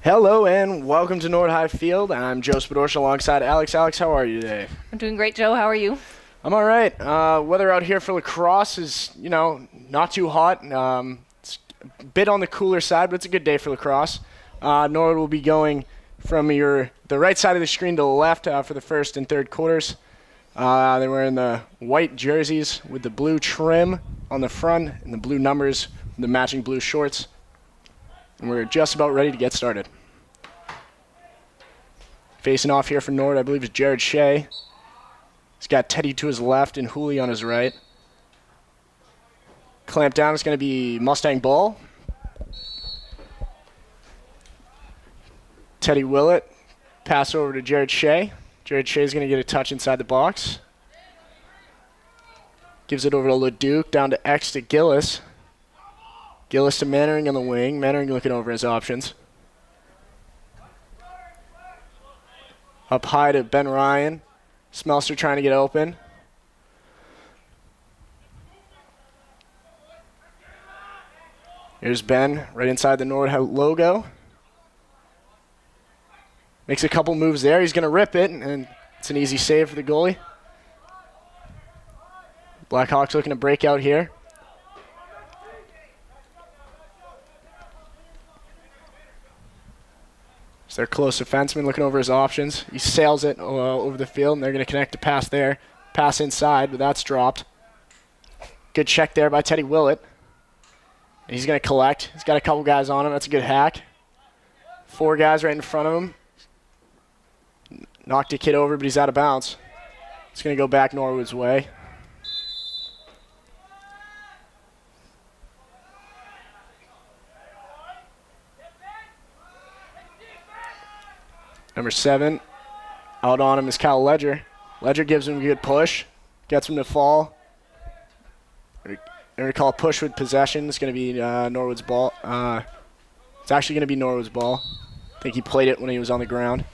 Hello and welcome to Norwood High Field. I'm Joe Spadorcia alongside Alex. Alex, how are you today? I'm doing great, Joe. How are you? I'm all right. Weather out here for lacrosse is, not too hot. It's a bit on the cooler side, but it's a good day for lacrosse. Norwood will be going from the right side of the screen to the left for the first and third quarters. They're wearing the white jerseys with the blue trim on the front and the blue numbers with the matching blue shorts. And we're just about ready to get started. Facing off here for Norwood, I believe, is Jared Shea. He's got Teddy to his left and Hooley on his right. Clamp down is going to be Mustang Ball. Teddy Willett. Pass over to Jared Shea. Jared Shea is going to get a touch inside the box. Gives it over to LeDuc, down to X to Gillis. Gillis to Mannering on the wing. Mannering looking over his options. Up high to Ben Ryan. Smelser trying to get open. Here's Ben, right inside the Norwood logo. Makes a couple moves there. He's going to rip it, and it's an easy save for the goalie. Blackhawks looking to break out here. It's their close defenseman looking over his options. He sails it over the field, and they're going to connect a pass there. Pass inside, but that's dropped. Good check there by Teddy Willett. And he's going to collect. He's got a couple guys on him. That's a good hack. 4 guys right in front of him. Knocked a kid over, but he's out of bounds. It's going to go back Norwood's way. Number 7, out on him is Kyle Ledger. Ledger gives him a good push, gets him to fall. They're going to call a push with possession. It's going to be Norwood's ball. It's actually going to be Norwood's ball. I think he played it when he was on the ground.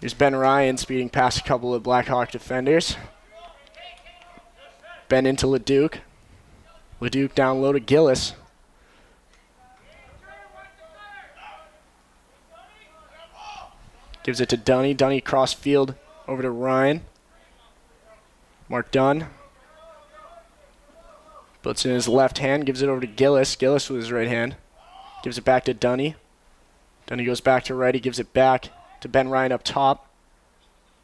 Here's Ben Ryan speeding past a couple of Blackhawk defenders. Ben into LeDuc. LeDuc down low to Gillis. Gives it to Dunny. Dunny cross field over to Ryan. Mark Dunn. Puts it in his left hand. Gives it over to Gillis. Gillis with his right hand. Gives it back to Dunny. Dunny goes back to right. He gives it back to Ben Ryan up top.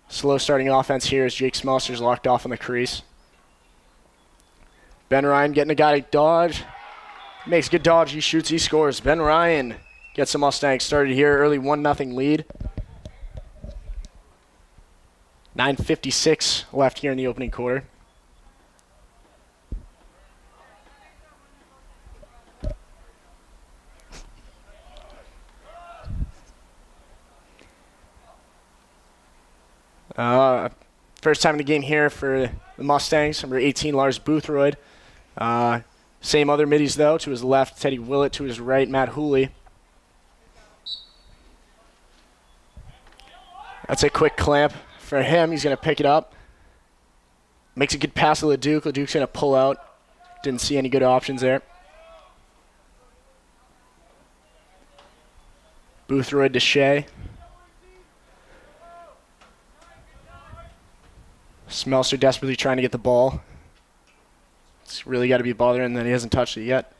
Slow starting offense here as Jake Smelser's locked off on the crease. Ben Ryan getting a guy to dodge. Makes a good dodge. He shoots. He scores. Ben Ryan gets the Mustangs started here. Early 1-0 lead. 9:56 left here in the opening quarter. First time in the game here for the Mustangs. Number 18, Lars Boothroyd. Same other middies, though. To his left, Teddy Willett. To his right, Matt Hooley. That's a quick clamp. For him, he's going to pick it up. Makes a good pass to LeDuc. LeDuc's going to pull out. Didn't see any good options there. Boothroyd to Shea. Smelser desperately trying to get the ball. It's really got to be bothering that he hasn't touched it yet.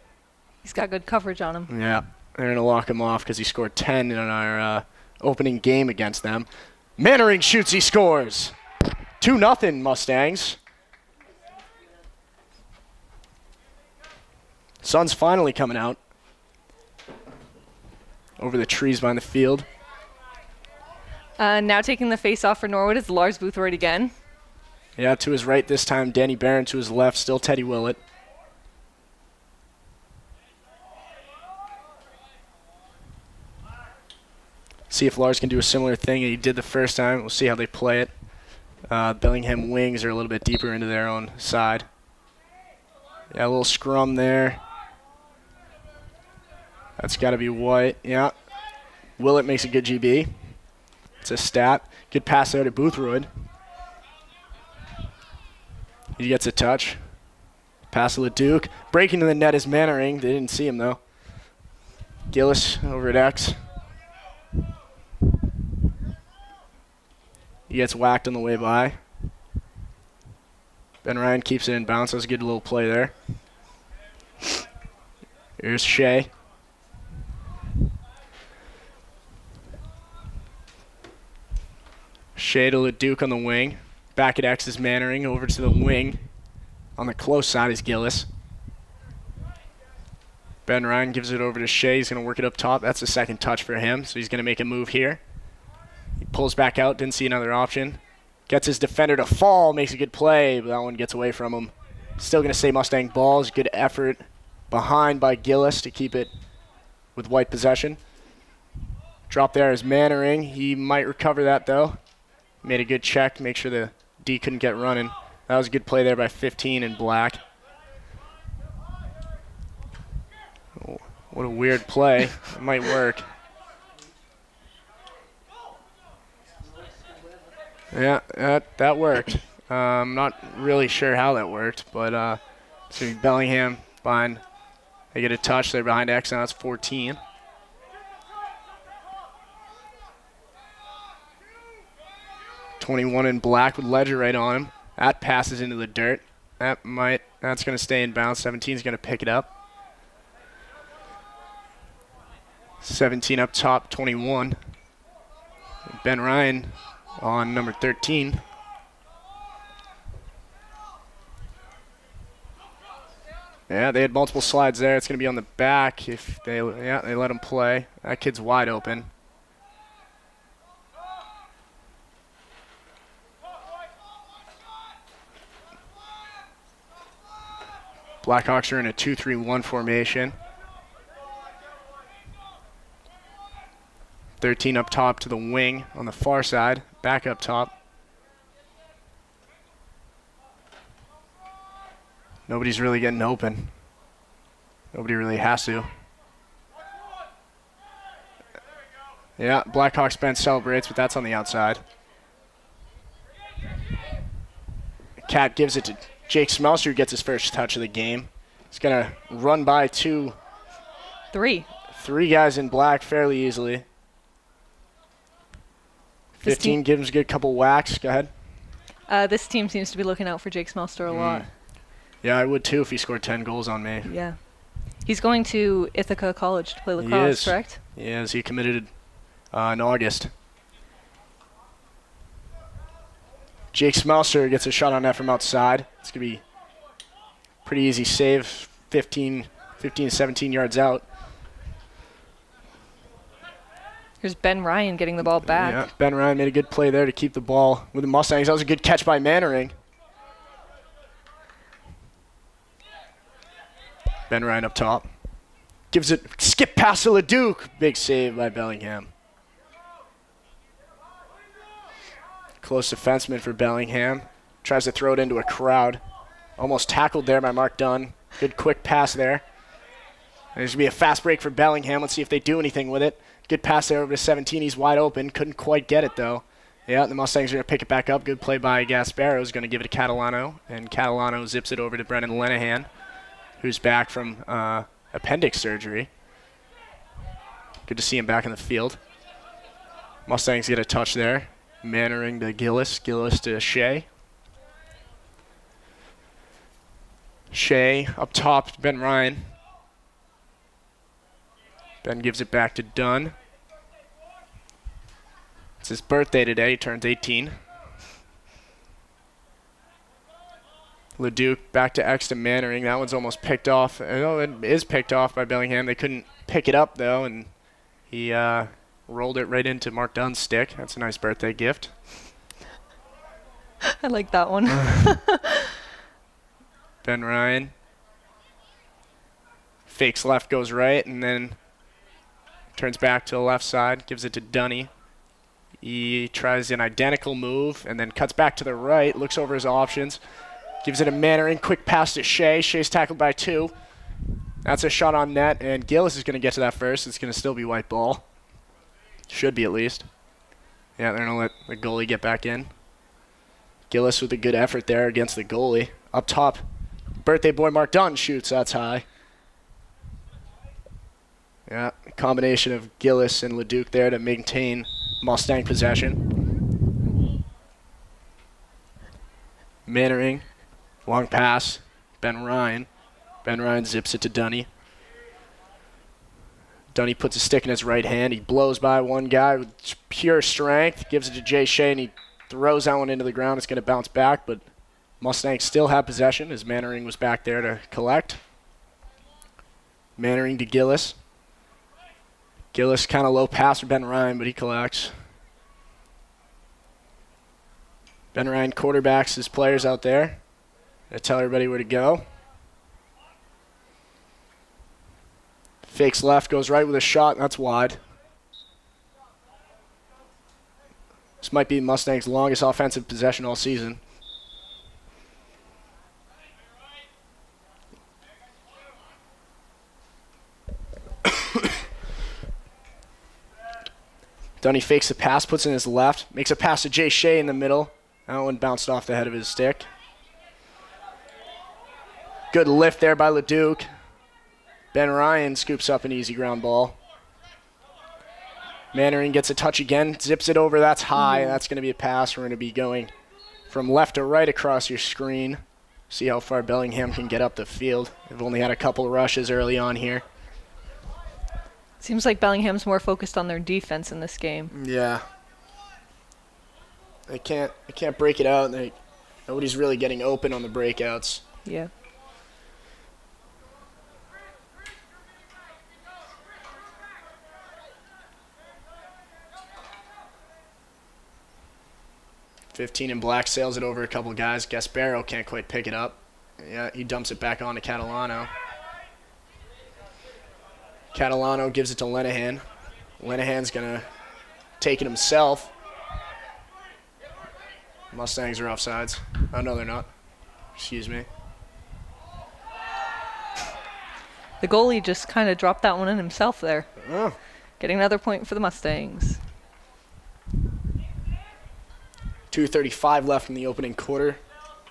He's got good coverage on him. Yeah, they're going to lock him off because he scored 10 in our opening game against them. Mannering shoots, he scores. 2-0 Mustangs. Sun's finally coming out over the trees behind the field. Now taking the face-off for Norwood is Lars Boothroyd again. Yeah, to his right this time, Danny Barron. To his left, still Teddy Willett. See if Lars can do a similar thing he did the first time. We'll see how they play it. Bellingham wings are a little bit deeper into their own side. Yeah, a little scrum there. That's got to be White. Yeah. Willett makes a good GB. It's a stat. Good pass there to Boothroyd. He gets a touch. Pass to LeDuc. Breaking to the net is Mannering. They didn't see him, though. Gillis over at X. He gets whacked on the way by. Ben Ryan keeps it in bounds. That was a good little play there. Here's Shea. Shea to Leduc on the wing. Back at X is Mannering. Over to the wing. On the close side is Gillis. Ben Ryan gives it over to Shea. He's going to work it up top. That's the second touch for him, so he's going to make a move here. He pulls back out. Didn't see another option. Gets his defender to fall. Makes a good play, but that one gets away from him. Still going to say Mustang balls. Good effort behind by Gillis to keep it with white possession. Drop there is Mannering. He might recover that, though. Made a good check. Make sure the D couldn't get running. That was a good play there by 15 in black. Oh, what a weird play. It might work. Yeah, that worked. I'm not really sure how that worked, but so Bellingham behind. They get a touch. They're behind X. Now it's 14. (21) in black with Ledger right on him. That passes into the dirt. That's going to stay in bounds. 17 is going to pick it up. 17 up top, 21. Ben Ryan on number 13. Yeah, they had multiple slides there. It's going to be on the back if they let him play. That kid's wide open. Blackhawks are in a 2-3-1 formation. 13 up top to the wing on the far side. Back up top. Nobody's really getting open. Nobody really has to. Yeah, Blackhawks bench celebrates, but that's on the outside. Cat gives it to Jake Smelser, who gets his first touch of the game. He's going to run by three guys in black fairly easily. 15 gives him a good couple whacks. Go ahead. This team seems to be looking out for Jake Smelser a lot. Yeah, I would too if he scored 10 goals on me. Yeah. He's going to Ithaca College to play lacrosse, correct? He is. He committed in August. Jake Smelser gets a shot on that from outside. It's going to be pretty easy save, 15 to 17 yards out. Here's Ben Ryan getting the ball back. Yeah, Ben Ryan made a good play there to keep the ball with the Mustangs. That was a good catch by Mannering. Ben Ryan up top. Gives it, skip past to Leduc. Big save by Bellingham. Close defenseman for Bellingham. Tries to throw it into a crowd. Almost tackled there by Mark Dunn. Good quick pass there. There's going to be a fast break for Bellingham. Let's see if they do anything with it. Good pass there over to 17. He's wide open. Couldn't quite get it, though. Yeah, the Mustangs are going to pick it back up. Good play by Gasparo. He's going to give it to Catalano. And Catalano zips it over to Brennan Lenahan, who's back from appendix surgery. Good to see him back in the field. Mustangs get a touch there. Mannering to Gillis. Gillis to Shea. Shea up top to Ben Ryan. Ben gives it back to Dunn. It's his birthday today. He turns 18. Leduc back to X to Mannering. That one's almost picked off. No, it is picked off by Bellingham. They couldn't pick it up, though, and he rolled it right into Mark Dunn's stick. That's a nice birthday gift. I like that one. Ben Ryan. Fakes left, goes right, and then turns back to the left side. Gives it to Dunny. He tries an identical move and then cuts back to the right. Looks over his options. Gives it a Mannering. Quick pass to Shea. Shea's tackled by 2. That's a shot on net, and Gillis is going to get to that first. It's going to still be white ball. Should be, at least. Yeah, they're going to let the goalie get back in. Gillis with a good effort there against the goalie. Up top, birthday boy Mark Dunn shoots. That's high. Yeah, combination of Gillis and Leduc there to maintain Mustang possession. Mannering, long pass, Ben Ryan. Ben Ryan zips it to Dunny. Dunny puts a stick in his right hand. He blows by one guy with pure strength, gives it to Jay Shea, and he throws that one into the ground. It's going to bounce back, but Mustangs still have possession as Mannering was back there to collect. Mannering to Gillis. Gillis kind of low pass for Ben Ryan, but he collects. Ben Ryan quarterbacks his players out there. They tell everybody where to go. Fakes left, goes right with a shot, and that's wide. This might be Mustang's longest offensive possession all season. Dunny fakes the pass, puts in his left, makes a pass to Jay Shea in the middle. That one bounced off the head of his stick. Good lift there by Leduc. Ben Ryan scoops up an easy ground ball. Mannering gets a touch again, zips it over. That's high. That's going to be a pass. We're going to be going from left to right across your screen. See how far Bellingham can get up the field. They've only had a couple rushes early on here. Seems like Bellingham's more focused on their defense in this game. Yeah. They can't break it out. Nobody's really getting open on the breakouts. Yeah. $15 in black, sails it over a couple guys. Gasparo can't quite pick it up. Yeah, he dumps it back on to Catalano. Catalano gives it to Lenahan. Lenahan's going to take it himself. Mustangs are offsides. Oh, no, they're not. Excuse me. The goalie just kind of dropped that one in himself there. Oh. Getting another point for the Mustangs. 2:35 left in the opening quarter.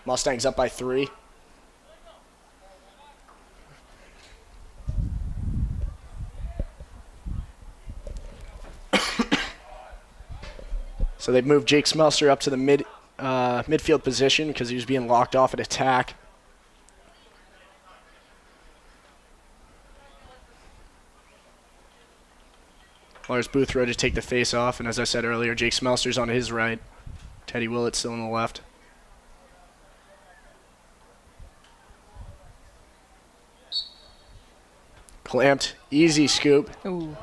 Mustangs up by 3. So they've moved Jake Smelster up to the midfield position because he was being locked off at attack. Lars Boothroyd to take the face off, and as I said earlier, Jake Smelster's on his right. Teddy Willett still on the left. Clamped, easy scoop. Ooh.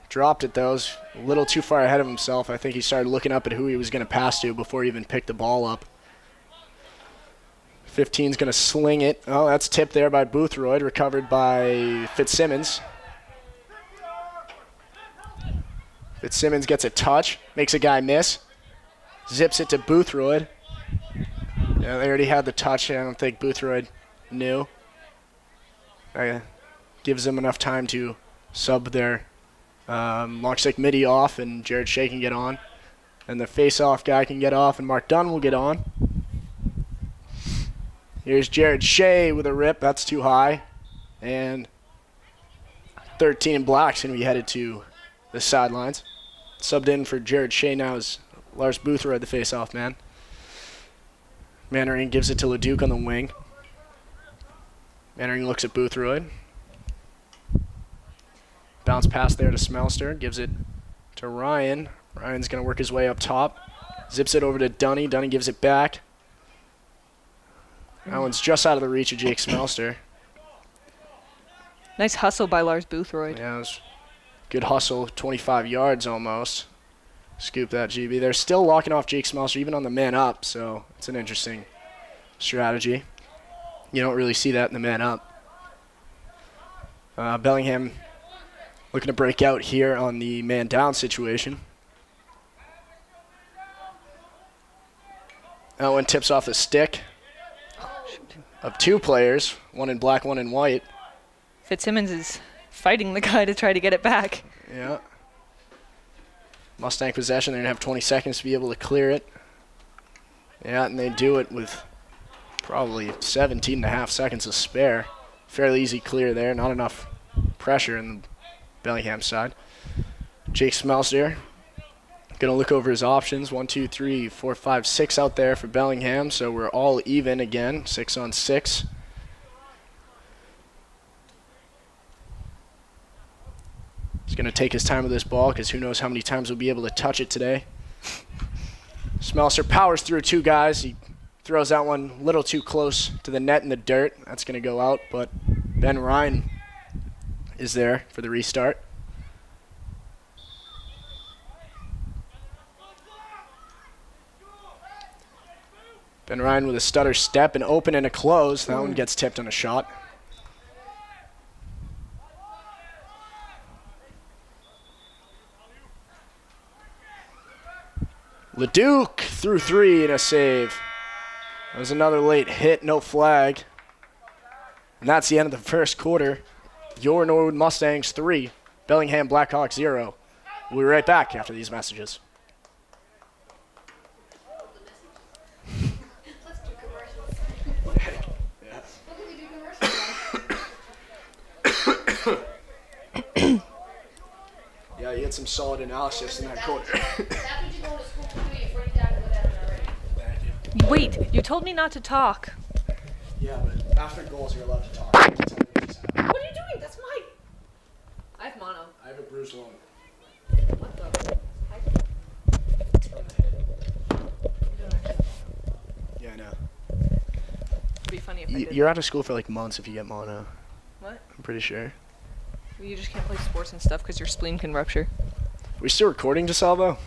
Dropped it though, was a little too far ahead of himself. I think he started looking up at who he was going to pass to before he even picked the ball up. 15's going to sling it. Oh, that's tipped there by Boothroyd, recovered by Fitzsimmons. Fitzsimmons gets a touch, makes a guy miss. Zips it to Boothroyd. Yeah, they already had the touch. I don't think Boothroyd knew. Gives them enough time to sub their long stick midi off, and Jared Shea can get on. And the face-off guy can get off, and Mark Dunn will get on. Here's Jared Shea with a rip. That's too high. And 13 in black's going to be headed to the sidelines. Subbed in for Jared Shea now is Lars Boothroyd, the face-off man. Mannering gives it to Leduc on the wing. Mannering looks at Boothroyd. Bounce pass there to Smelster. Gives it to Ryan. Ryan's going to work his way up top. Zips it over to Dunny. Dunny gives it back. That one's just out of the reach of Jake Smelster. Nice hustle by Lars Boothroyd. Yeah, it was good hustle. 25 yards almost. Scoop that, GB. They're still locking off Jake Smelster even on the man up, so it's an interesting strategy. You don't really see that in the man up. Bellingham looking to break out here on the man down situation. That one tips off the stick of 2 players, one in black, one in white. Fitzsimmons is fighting the guy to try to get it back. Yeah. Mustang possession. They're going to have 20 seconds to be able to clear it. Yeah, and they do it with probably 17 and a half seconds to spare. Fairly easy clear there. Not enough pressure, and the Bellingham side. Jake Smelser going to look over his options. 1, 2, 3, 4, 5, 6 out there for Bellingham. So we're all even again, 6 on 6. He's going to take his time with this ball because who knows how many times we'll be able to touch it today. Smelser powers through 2 guys. He throws that one a little too close to the net in the dirt. That's going to go out, but Ben Ryan is there for the restart. Ben Ryan with a stutter step, an open and a close. That one gets tipped on a shot. Leduc through 3 and a save. That was another late hit, no flag. And that's the end of the first quarter. Your Norwood Mustangs 3, Bellingham Blackhawks 0. We'll be right back after these messages. Yeah, you had some solid analysis in that quarter. Wait, you told me not to talk. Yeah, but after goals, you're allowed to talk. What What are you doing? That's my... I have mono. I have a bruised lung. What the? Yeah, I know. It'd be funny if I did. You're out of school for like months if you get mono. What? I'm pretty sure. Well, you just can't play sports and stuff because your spleen can rupture. Are we still recording, DeSalvo?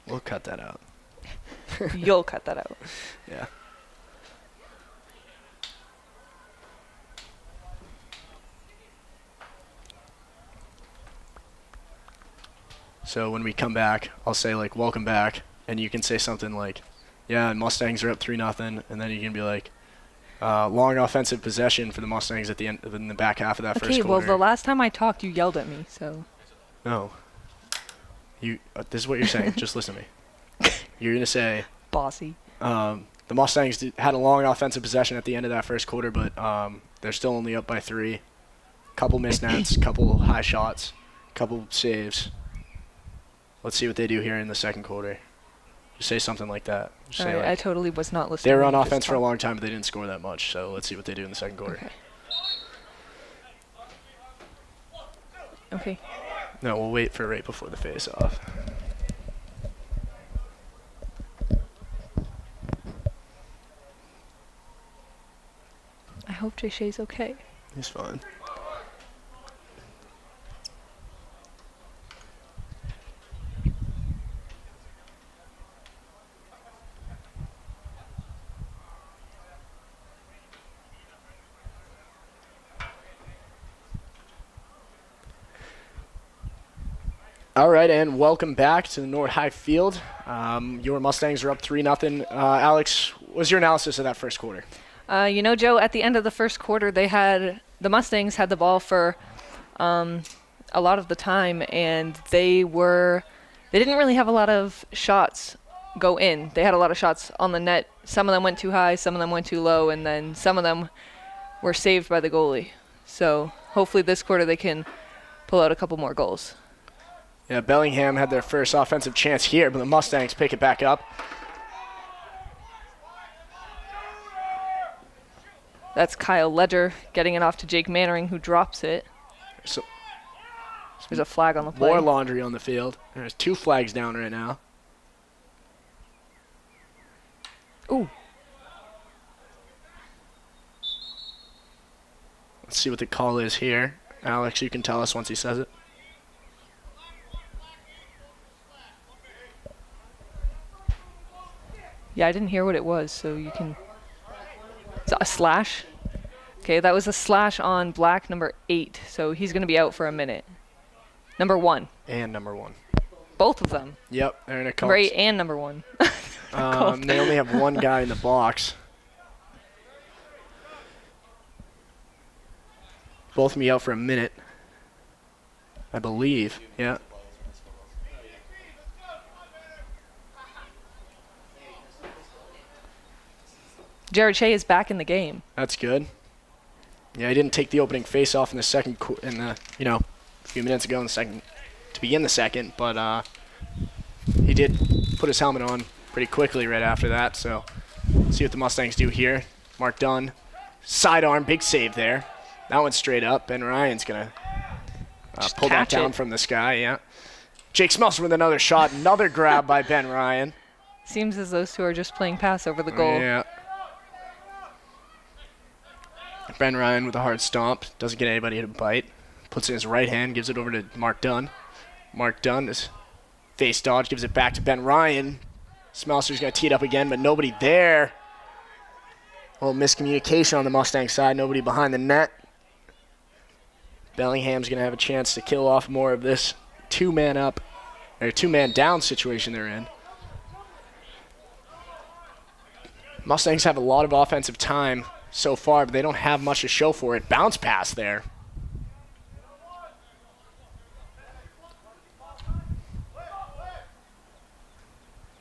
We'll cut that out. You'll cut that out. Yeah. So when we come back, I'll say like, welcome back. And you can say something like, yeah, Mustangs are up 3-0. And then you can be like, long offensive possession for the Mustangs at the end, in the back half of that first Okay, quarter. well, the last time I talked, you yelled at me, so... No. This is what you're saying. Just listen to me. You're going to say... Bossy. The Mustangs had a long offensive possession at the end of that first quarter, but they're still only up by 3. Couple missed nets, couple high shots, couple saves. Let's see what they do here in the second quarter. Just say something like that. Just say, Alright, like, I totally was not listening. they were on You just offense for a talked. long time, but they didn't score that much. So let's see what they do in the second quarter. Okay. No, we'll wait for right before the face-off. I hope Jay Shea's okay. He's fine. All right, and welcome back to the Norwood High Field. Your Mustangs are up 3-0. Alex, what was your analysis of that first quarter? You know, Joe, at the end of the first quarter, the Mustangs had the ball for a lot of the time, and they didn't really have a lot of shots go in. They had a lot of shots on the net. Some of them went too high, some of them went too low, and then some of them were saved by the goalie. So hopefully this quarter they can pull out a couple more goals. Yeah, Bellingham had their first offensive chance here, but the Mustangs pick it back up. That's Kyle Ledger getting it off to Jake Mannering, who drops it. So There's a flag on the play. more laundry on the field. There's 2 flags down right now. Ooh. Let's see what the call is here. Alex, you can tell us once he says it. Yeah, I didn't hear what it was, so you can... It's a slash? Okay, that was a slash on black number 8, so he's going to be out for a minute. Number 1. And number 1. Both of them. Yep, they're in a call. Number 8 and number 1. They only have 1 guy in the box. Both of me out for a minute, I believe. Yeah. Jared Shea is back in the game. That's good. Yeah, he didn't take the opening face-off in the second, a few minutes ago in the second, to begin the second, but he did put his helmet on pretty quickly right after that, so see what the Mustangs do here. Mark Dunn, sidearm, big save there. That one's straight up. Ben Ryan's going to pull that down from the sky, yeah. Jake Smelser with another shot, another grab by Ben Ryan. Seems as those two are just playing pass over the goal. Yeah. Ben Ryan with a hard stomp, doesn't get anybody to bite. Puts it in his right hand, gives it over to Mark Dunn. Mark Dunn is face dodge, gives it back to Ben Ryan. Smelser's going to tee it up again, but nobody there. A little miscommunication on the Mustang side, nobody behind the net. Bellingham's going to have a chance to kill off more of this two-man up, or two-man down situation they're in. Mustangs have a lot of offensive time so far, but they don't have much to show for it. Bounce pass there.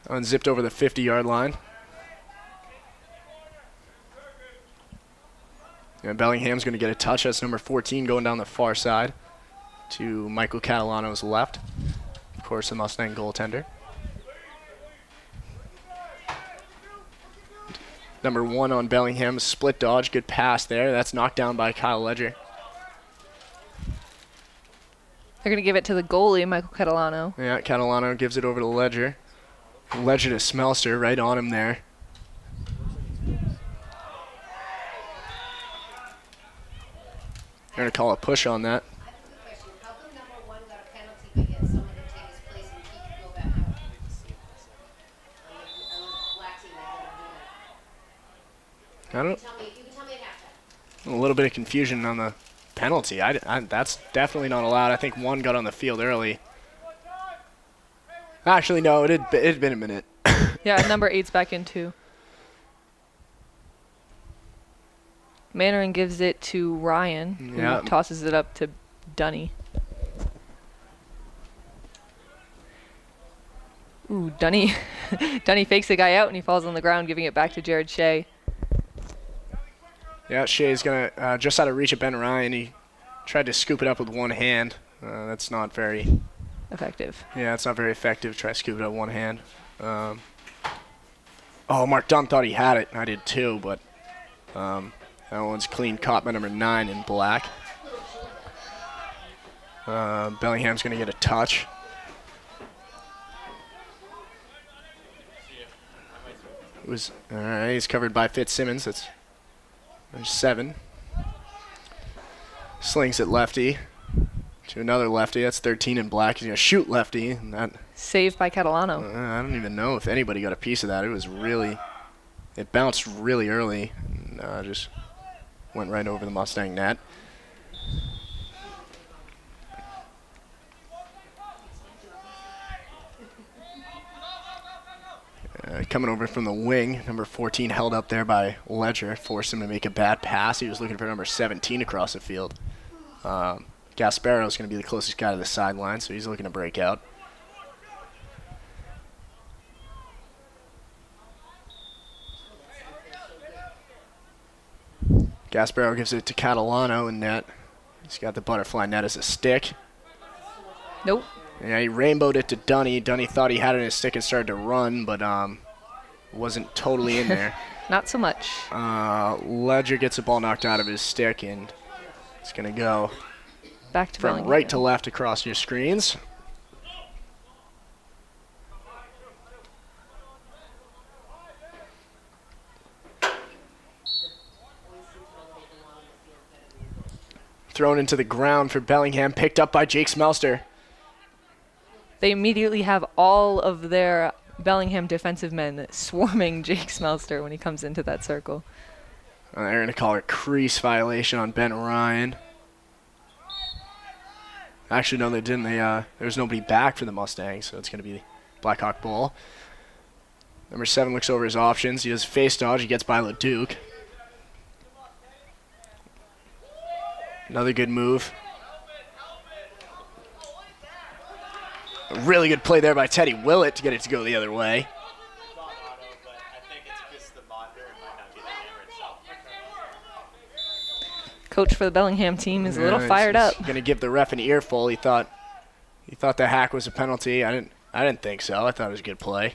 Unzipped over the 50-yard line. And Bellingham's going to get a touch. That's number 14 going down the far side to Michael Catalano's left. Of course, the Mustang goaltender. Number 1 on Bellingham, split dodge, good pass there. That's knocked down by Kyle Ledger. They're going to give it to the goalie, Michael Catalano. Yeah, Catalano gives it over to Ledger. Ledger to Smelser, right on him there. They're going to call a push on that. I don't. A little bit of confusion on the penalty. That's definitely not allowed. I think one got on the field early. Actually, no, it had been a minute. Yeah, number 8's back in too. Mannering gives it to Ryan, who tosses it up to Dunny. Ooh, Dunny. Dunny fakes the guy out and he falls on the ground, giving it back to Jared Shea. Yeah, Shea's going to, just out of reach of Ben Ryan, he tried to scoop it up with one hand. That's not very effective. Yeah, it's not very effective. Try to scoop it up with one hand. Mark Dunn thought he had it. I did too, but that one's clean caught by number 9 in black. Bellingham's going to get a touch. All right, he's covered by Fitzsimmons. That's there's 7. Slings it lefty to another lefty. That's 13 in black. He's going to shoot lefty. And that saved by Catalano. I don't even know if anybody got a piece of that. It bounced really early and just went right over the Mustang net. Coming over from the wing, number 14 held up there by Ledger, forced him to make a bad pass. He was looking for number 17 across the field. Gasparo's going to be the closest guy to the sideline, so he's looking to break out. Gasparo gives it to Catalano in net. He's got the butterfly net as a stick. Nope. Yeah, he rainbowed it to Dunny. Dunny thought he had it in his stick and started to run, but wasn't totally in there. Not so much. Ledger gets the ball knocked out of his stick, and it's going to go back to from Bellingham. Right to left across your screens. Thrown into the ground for Bellingham, picked up by Jake Smelser. They immediately have all of their Bellingham defensive men swarming Jake Smelser when he comes into that circle. They're going to call it a crease violation on Ben Ryan. Actually, no, they didn't. There's nobody back for the Mustangs, so it's going to be Blackhawk ball. Number 7 looks over his options. He does face dodge. He gets by LeDuc. Another good move. A really good play there by Teddy Willett to get it to go the other way. coach for the Bellingham team is a little fired up. Going to give the ref an earful. He thought the hack was a penalty. I didn't think so. I thought it was a good play.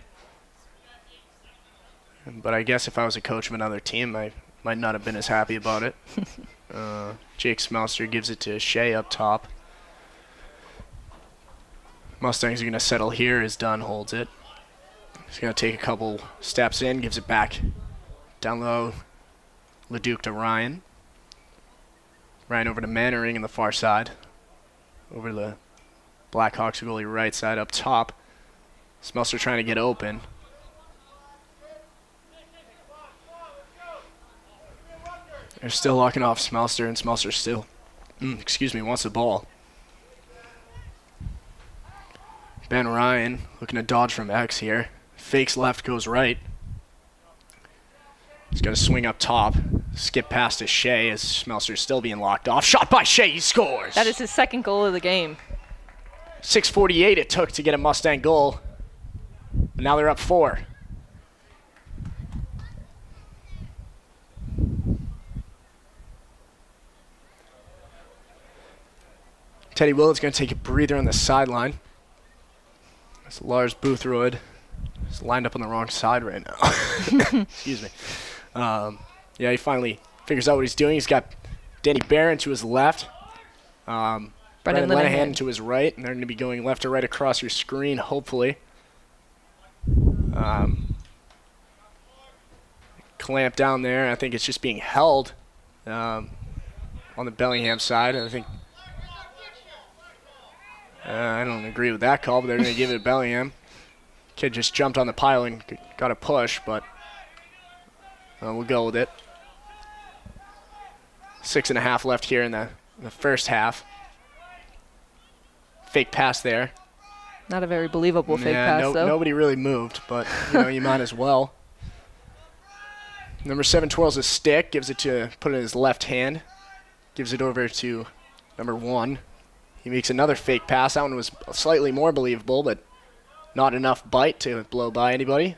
But I guess if I was a coach of another team, I might not have been as happy about it. Jake Smelser gives it to Shea up top. Mustangs are going to settle here as Dunn holds it. He's going to take a couple steps in, gives it back down low. Leduc to Ryan. Ryan over to Mannering in the far side. Over to the Blackhawks goalie right side up top. Smelser trying to get open. They're still locking off Smelser, and Smelser still, wants the ball. Ben Ryan looking to dodge from X here. Fakes left, goes right. He's going to swing up top. Skip past to Shea as Smelser's still being locked off. Shot by Shea, he scores! That is his second goal of the game. 6:48 it took to get a Mustang goal. But now they're up 4. Teddy Willett's going to take a breather on the sideline. That's Lars Boothroyd. He's lined up on the wrong side right now. Excuse me. Yeah, he finally figures out what he's doing. He's got Danny Barron to his left. Brendan Lenahan to his right. And they're going to be going left to right across your screen, hopefully. Clamp down there. I think it's just being held on the Bellingham side. I think I don't agree with that call, but they're going to give it to Bellingham. Kid just jumped on the pile and got a push, but we'll go with it. 6.5 left here in the first half. Fake pass there. Not a very believable fake pass, though. Nobody really moved, but you might as well. Number 7 twirls his stick, put it in his left hand, gives it over to number 1. He makes another fake pass. That one was slightly more believable, but not enough bite to blow by anybody.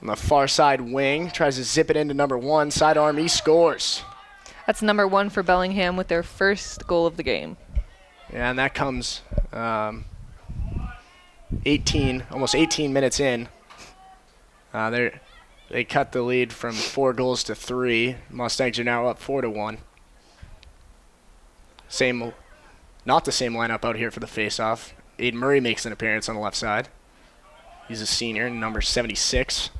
On the far side wing, tries to zip it into number 1. Sidearm, he scores. That's number 1 for Bellingham with their first goal of the game. Yeah, and that comes almost 18 minutes in. They cut the lead from 4 goals to 3. Mustangs are now up 4-1. Not the same lineup out here for the face-off. Aiden Murray makes an appearance on the left side. He's a senior, number 76.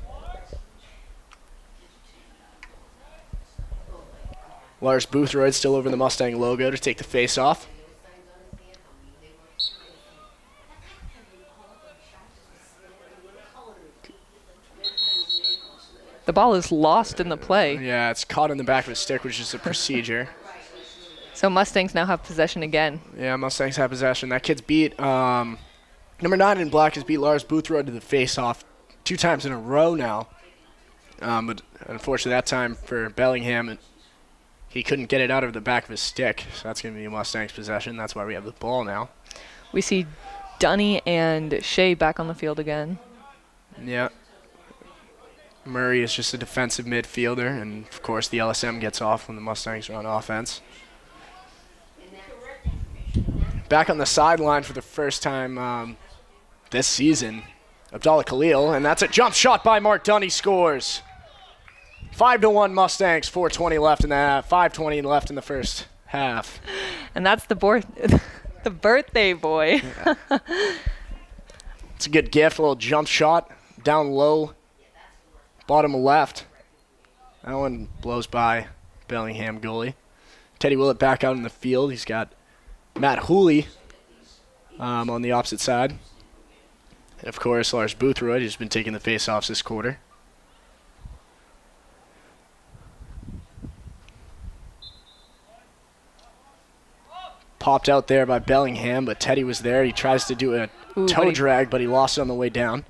Lars Boothroyd still over the Mustang logo to take the face-off. The ball is lost in the play. Yeah, it's caught in the back of his stick, which is a procedure. So Mustangs now have possession again. Yeah, Mustangs have possession. That kid's beat. Number 9 in black has beat Lars Boothroyd to the face-off 2 times in a row now. But unfortunately, that time for Bellingham, he couldn't get it out of the back of his stick. So that's going to be Mustangs' possession. That's why we have the ball now. We see Dunny and Shea back on the field again. Yeah. Murray is just a defensive midfielder, and of course the LSM gets off when the Mustangs are on offense. Back on the sideline for the first time this season, Abdallah Khalil, and that's a jump shot by Mark Dunn. He scores. 5-1 Mustangs, 4:20 left in the half, 5:20 left in the first half. And that's the birthday boy. Yeah. It's a good gift, a little jump shot, down low, bottom left. That one blows by Bellingham goalie. Teddy Willett back out in the field. He's got Matt Hooley on the opposite side. And of course, Lars Boothroyd, who's been taking the face-offs this quarter. Popped out there by Bellingham, but Teddy was there. He tries to do a toe drag, but he lost it on the way down.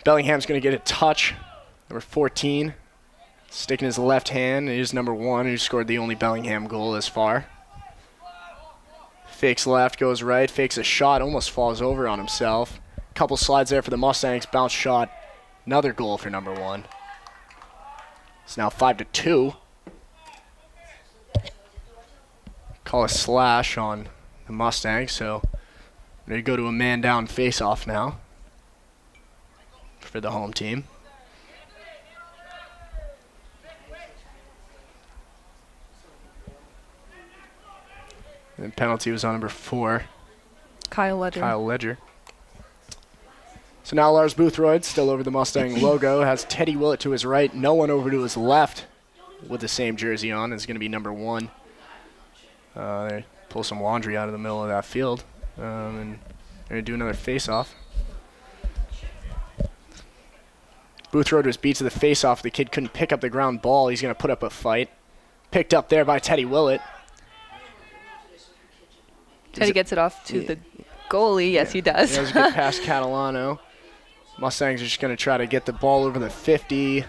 Bellingham's going to get a touch. Number 14, sticking his left hand. Here's number 1, who scored the only Bellingham goal this far. Fakes left, goes right, fakes a shot, almost falls over on himself. Couple slides there for the Mustangs, bounce shot, another goal for number 1. It's now 5-2. Call a slash on the Mustangs, so they go to a man down face-off now for the home team. And penalty was on number 4. Kyle Ledger. So now Lars Boothroyd, still over the Mustang logo, has Teddy Willett to his right, no one over to his left with the same jersey on. It's going to be number 1. They pull some laundry out of the middle of that field. And they're going to do another face-off. Boothroyd was beat to the face-off. The kid couldn't pick up the ground ball. He's going to put up a fight. Picked up there by Teddy Willett. Teddy gets it off to the goalie. Yes, he does. That was a good pass, Catalano. Mustangs are just going to try to get the ball over the 50.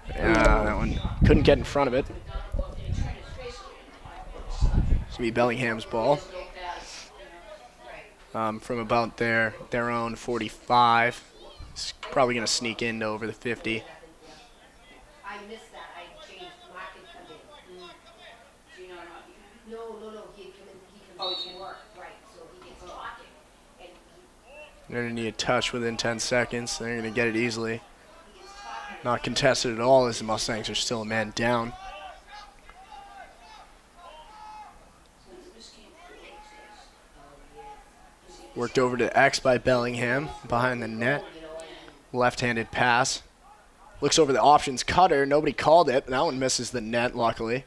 That one couldn't get in front of it. It's going to be Bellingham's ball. From about their own 45. It's probably going to sneak in over the 50. I missed that. I changed. Mark had come in. Do you know not? No. He had come in. He comes in work. Right. So he gets talking. And They're going to need a touch within 10 seconds. They're going to get it easily. Not contested at all as the Mustangs are still a man down. Worked over to X by Bellingham behind the net. Left-handed pass. Looks over the options. Cutter. Nobody called it. That one misses the net, luckily.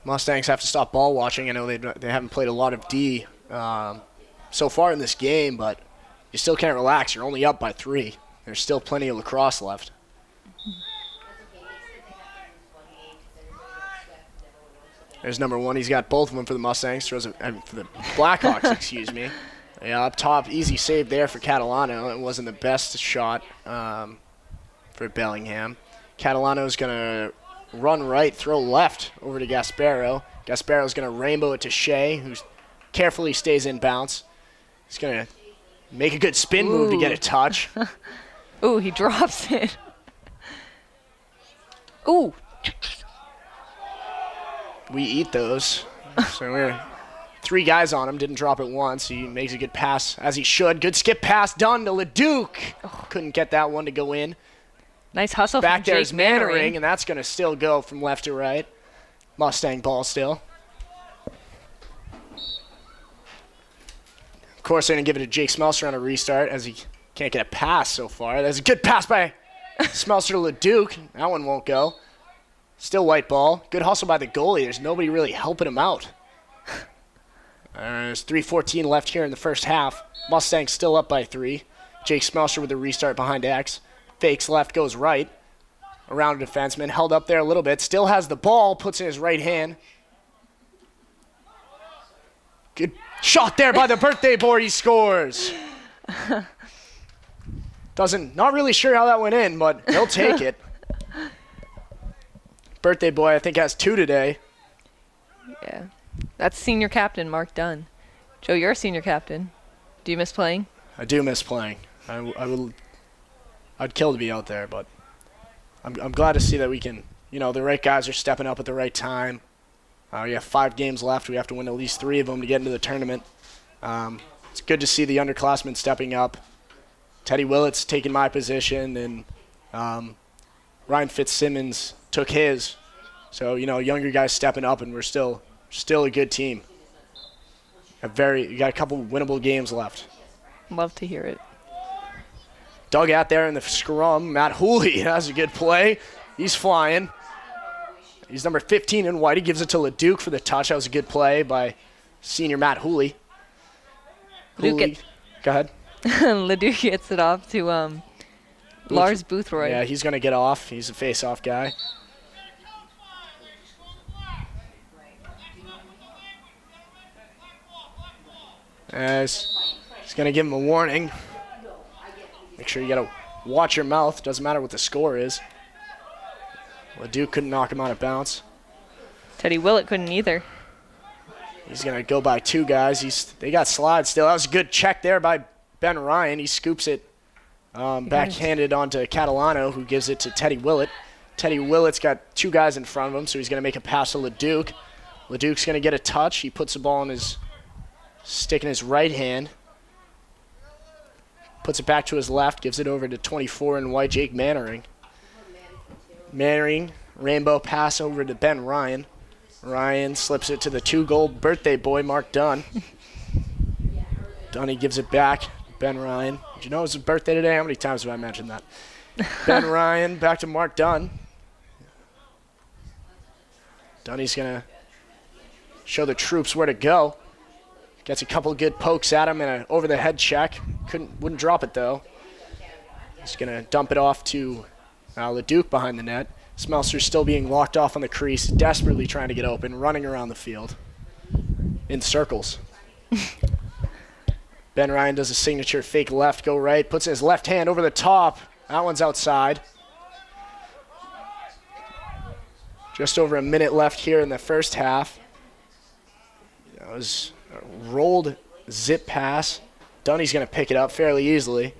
Mustangs have to stop ball watching. I know they haven't played a lot of D so far in this game, but you still can't relax. You're only up by 3. There's still plenty of lacrosse left. There's number 1. He's got both of them for the Mustangs. Throws it for the Blackhawks, excuse me. Yeah, up top, easy save there for Catalano. It wasn't the best shot for Bellingham. Catalano's going to run right, throw left over to Gasparo. Gasparo's going to rainbow it to Shea, who carefully stays in bounce. He's going to make a good spin move to get a touch. Ooh, he drops it. Ooh. We eat those. So we're 3 guys on him. Didn't drop it once. He makes a good pass, as he should. Good skip pass done to Leduc. Couldn't get that one to go in. Nice hustle Back from Jake there's Mannering, and that's going to still go from left to right. Mustang ball still. Of course, they're going to give it to Jake Smelser on a restart, as he can't get a pass so far. There's a good pass by Smelser to Leduc. That one won't go. Still white ball. Good hustle by the goalie. There's nobody really helping him out. There's 3:14 left here in the first half. Mustangs still up by 3. Jake Smelser with a restart behind X. Fakes left, goes right. Around a defenseman. Held up there a little bit. Still has the ball. Puts in his right hand. Good shot there by the birthday boy. He scores. Not really sure how that went in, but he'll take it. Birthday boy, I think, has 2 today. Yeah. That's senior captain, Mark Dunn. Joe, you're a senior captain. Do you miss playing? I do miss playing. I'd kill to be out there, but I'm glad to see that we can, the right guys are stepping up at the right time. We have 5 games left. We have to win at least 3 of them to get into the tournament. It's good to see the underclassmen stepping up. Teddy Willett's taking my position, and Ryan Fitzsimmons took his. So, younger guys stepping up, and we're still a good team. You got a couple winnable games left. Love to hear it. Dug out there in the scrum. Matt Hooley has a good play. He's flying. He's number 15 in white. He gives it to Leduc for the touch. That was a good play by senior Matt Hooley. Go ahead. Leduc gets it off to Lars Boothroyd. Yeah, he's going to get off. He's a face-off guy. He's going to give him a warning. Make sure you got to watch your mouth. Doesn't matter what the score is. Leduc couldn't knock him out of bounds. Teddy Willett couldn't either. He's going to go by 2 guys. They got slides still. That was a good check there by Ben Ryan. He scoops it Backhanded onto Catalano, who gives it to Teddy Willett. Teddy Willett's got two guys in front of him, so he's going to make a pass to LeDuc. LeDuc's going to get a touch. He puts the ball in his stick in his right hand. Puts it back to his left, gives it over to 24 in white, Jake Mannering. Mannering, rainbow pass over to Ben Ryan. Ryan slips it to the 2-goal birthday boy, Mark Dunn. Dunny gives it back. Ben Ryan. Did you know it was his birthday today? How many times have I mentioned that? Ben Ryan back to Mark Dunn. Dunny's going to show the troops where to go. Gets a couple good pokes at him and an over-the-head check. Wouldn't drop it, though. He's going to dump it off to LeDuc behind the net. Smelser's still being locked off on the crease, desperately trying to get open, running around the field in circles. Ben Ryan does a signature fake left, go right, puts his left hand over the top. That one's outside. Just over a minute left here in the first half. That was a rolled zip pass. Dunny's going to pick it up fairly easily.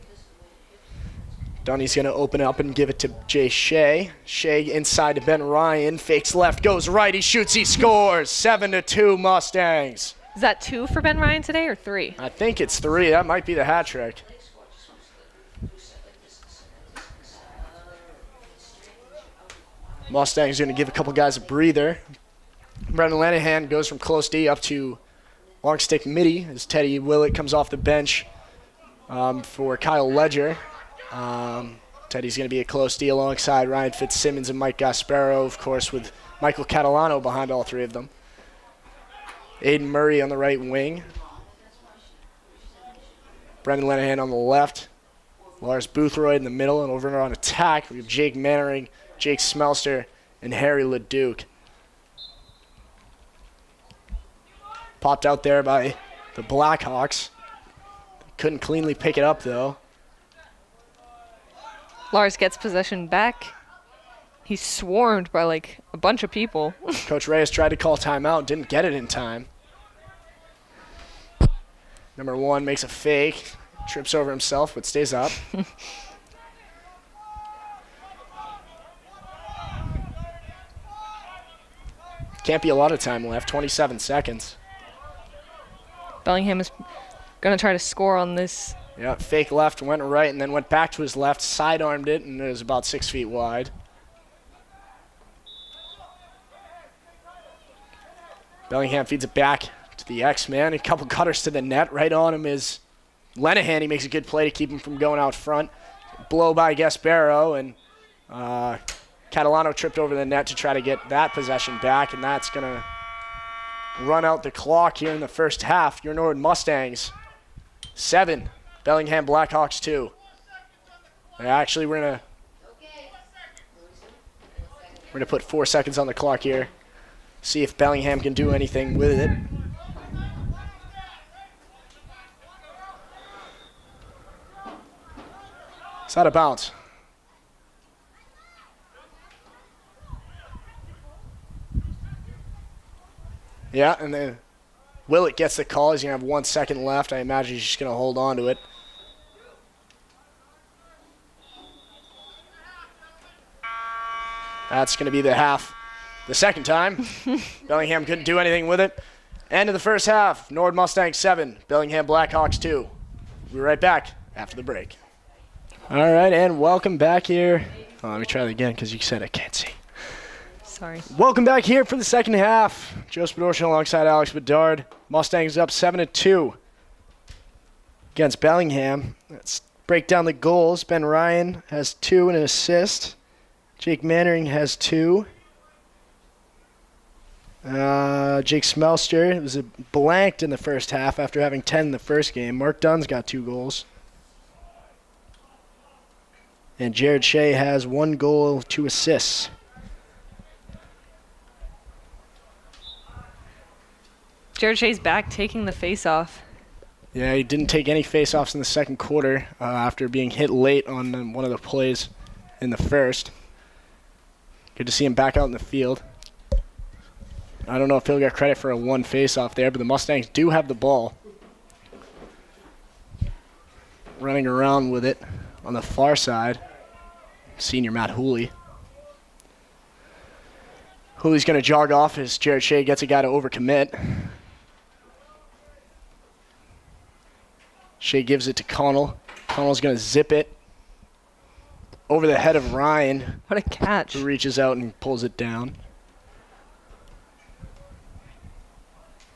Dunny's going to open up and give it to Jay Shea. Shea inside to Ben Ryan. Fakes left, goes right. He shoots, he scores. 7-2 Mustangs. Is that 2 for Ben Ryan today or 3? I think it's 3. That might be the hat trick. Mustangs going to give a couple guys a breather. Brendan Lanahan goes from close D up to long stick midi as Teddy Willett comes off the bench for Kyle Ledger. Teddy's going to be a close D alongside Ryan Fitzsimmons and Mike Gasparo, of course, with Michael Catalano behind all three of them. Aiden Murray on the right wing. Brendan Lanahan on the left. Lars Boothroyd in the middle, and over on attack, we have Jake Mannering, Jake Smelster, and Harry LeDuc. Popped out there by the Blackhawks. Couldn't cleanly pick it up, though. Lars gets possession back. He's swarmed by, like, a bunch of people. Coach Reyes tried to call timeout, didn't get it in time. Number 1 makes a fake, trips over himself, but stays up. Can't be a lot of time left, 27 seconds. Bellingham is going to try to score on this. Yeah, fake left, went right, and then went back to his left, sidearmed it, and it was about 6 feet wide. Bellingham feeds it back to the X-Man. A couple cutters to the net. Right on him is Lanahan. He makes a good play to keep him from going out front. Blow by Gasparo, and Catalano tripped over the net to try to get that possession back, and that's going to run out the clock here in the first half. Your Norwood Mustangs 7, Bellingham Blackhawks 2. Actually, we're gonna put 4 seconds on the clock here. See if Bellingham can do anything with it. It's out of bounds. Yeah, and then Willett gets the call. He's going to have 1 second left. I imagine he's just going to hold on to it. That's going to be the half. The second time. Bellingham couldn't do anything with it. End of the first half. Norwood Mustangs 7, Bellingham Blackhawks 2. We'll be right back after the break. All right, and welcome back here. Oh, let me try that again because you said I can't see. Sorry. Welcome back here for the second half. Joe Spadorcia alongside Alex Bedard. Mustangs up 7-2 against Bellingham. Let's break down the goals. Ben Ryan has 2 and an assist. Jake Mannering has 2. Jake Smelster was blanked in the first half after having 10 in the first game. Mark Dunn's got 2 goals. And Jared Shea has 1 goal, 2 assists. Jared Shea's back taking the face-off. Yeah, he didn't take any face-offs in the second quarter after being hit late on one of the plays in the first. Good to see him back out in the field. I don't know if he'll get credit for a 1 face-off there, but the Mustangs do have the ball. Running around with it on the far side. Senior Matt Hooley. Hooley's going to jog off as Jared Shea gets a guy to overcommit. Shea gives it to Connell. Connell's going to zip it over the head of Ryan, What a catch. who reaches out and pulls it down.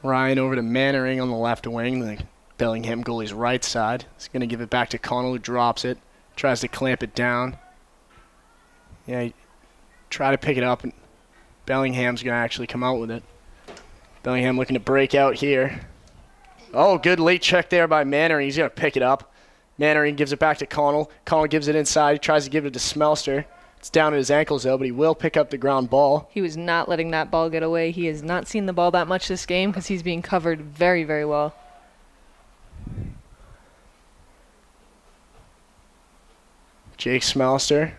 Ryan over to Mannering on the left wing, the Bellingham goalie's right side. He's going to give it back to Connell, who drops it, tries to clamp it down. Yeah, try to pick it up, and Bellingham's going to actually come out with it. Bellingham looking to break out here. Oh, good late check there by Mannering. He's going to pick it up. Mannering gives it back to Connell. Connell gives it inside. He tries to give it to Smelster. It's down at his ankles, though, but he will pick up the ground ball. He was not letting that ball get away. He has not seen the ball that much this game because he's being covered very, very well. Jake Smelster.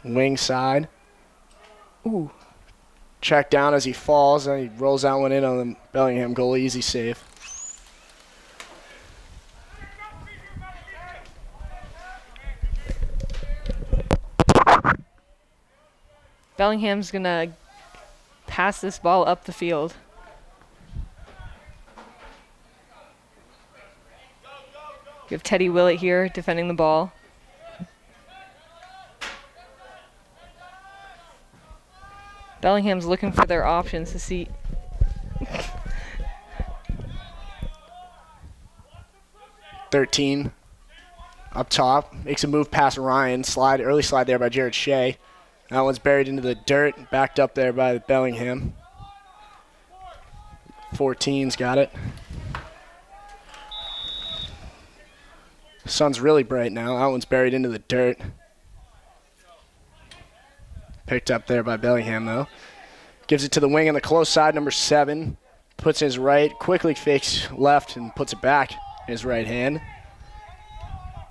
Wing side. Ooh. Check down as he falls, and he rolls that one in on the Bellingham goal. Easy save. Bellingham's going to pass this ball up the field. You have Teddy Willett here defending the ball. Bellingham's looking for their options to see. .13 up top. Makes a move past Ryan. Early slide there by Jared Shea. That one's buried into the dirt. Backed up there by Bellingham. 14's got it. Sun's really bright now. That one's buried into the dirt. Picked up there by Bellingham, though. Gives it to the wing on the close side, number 7. Puts his right, quickly fakes left, and puts it back in his right hand.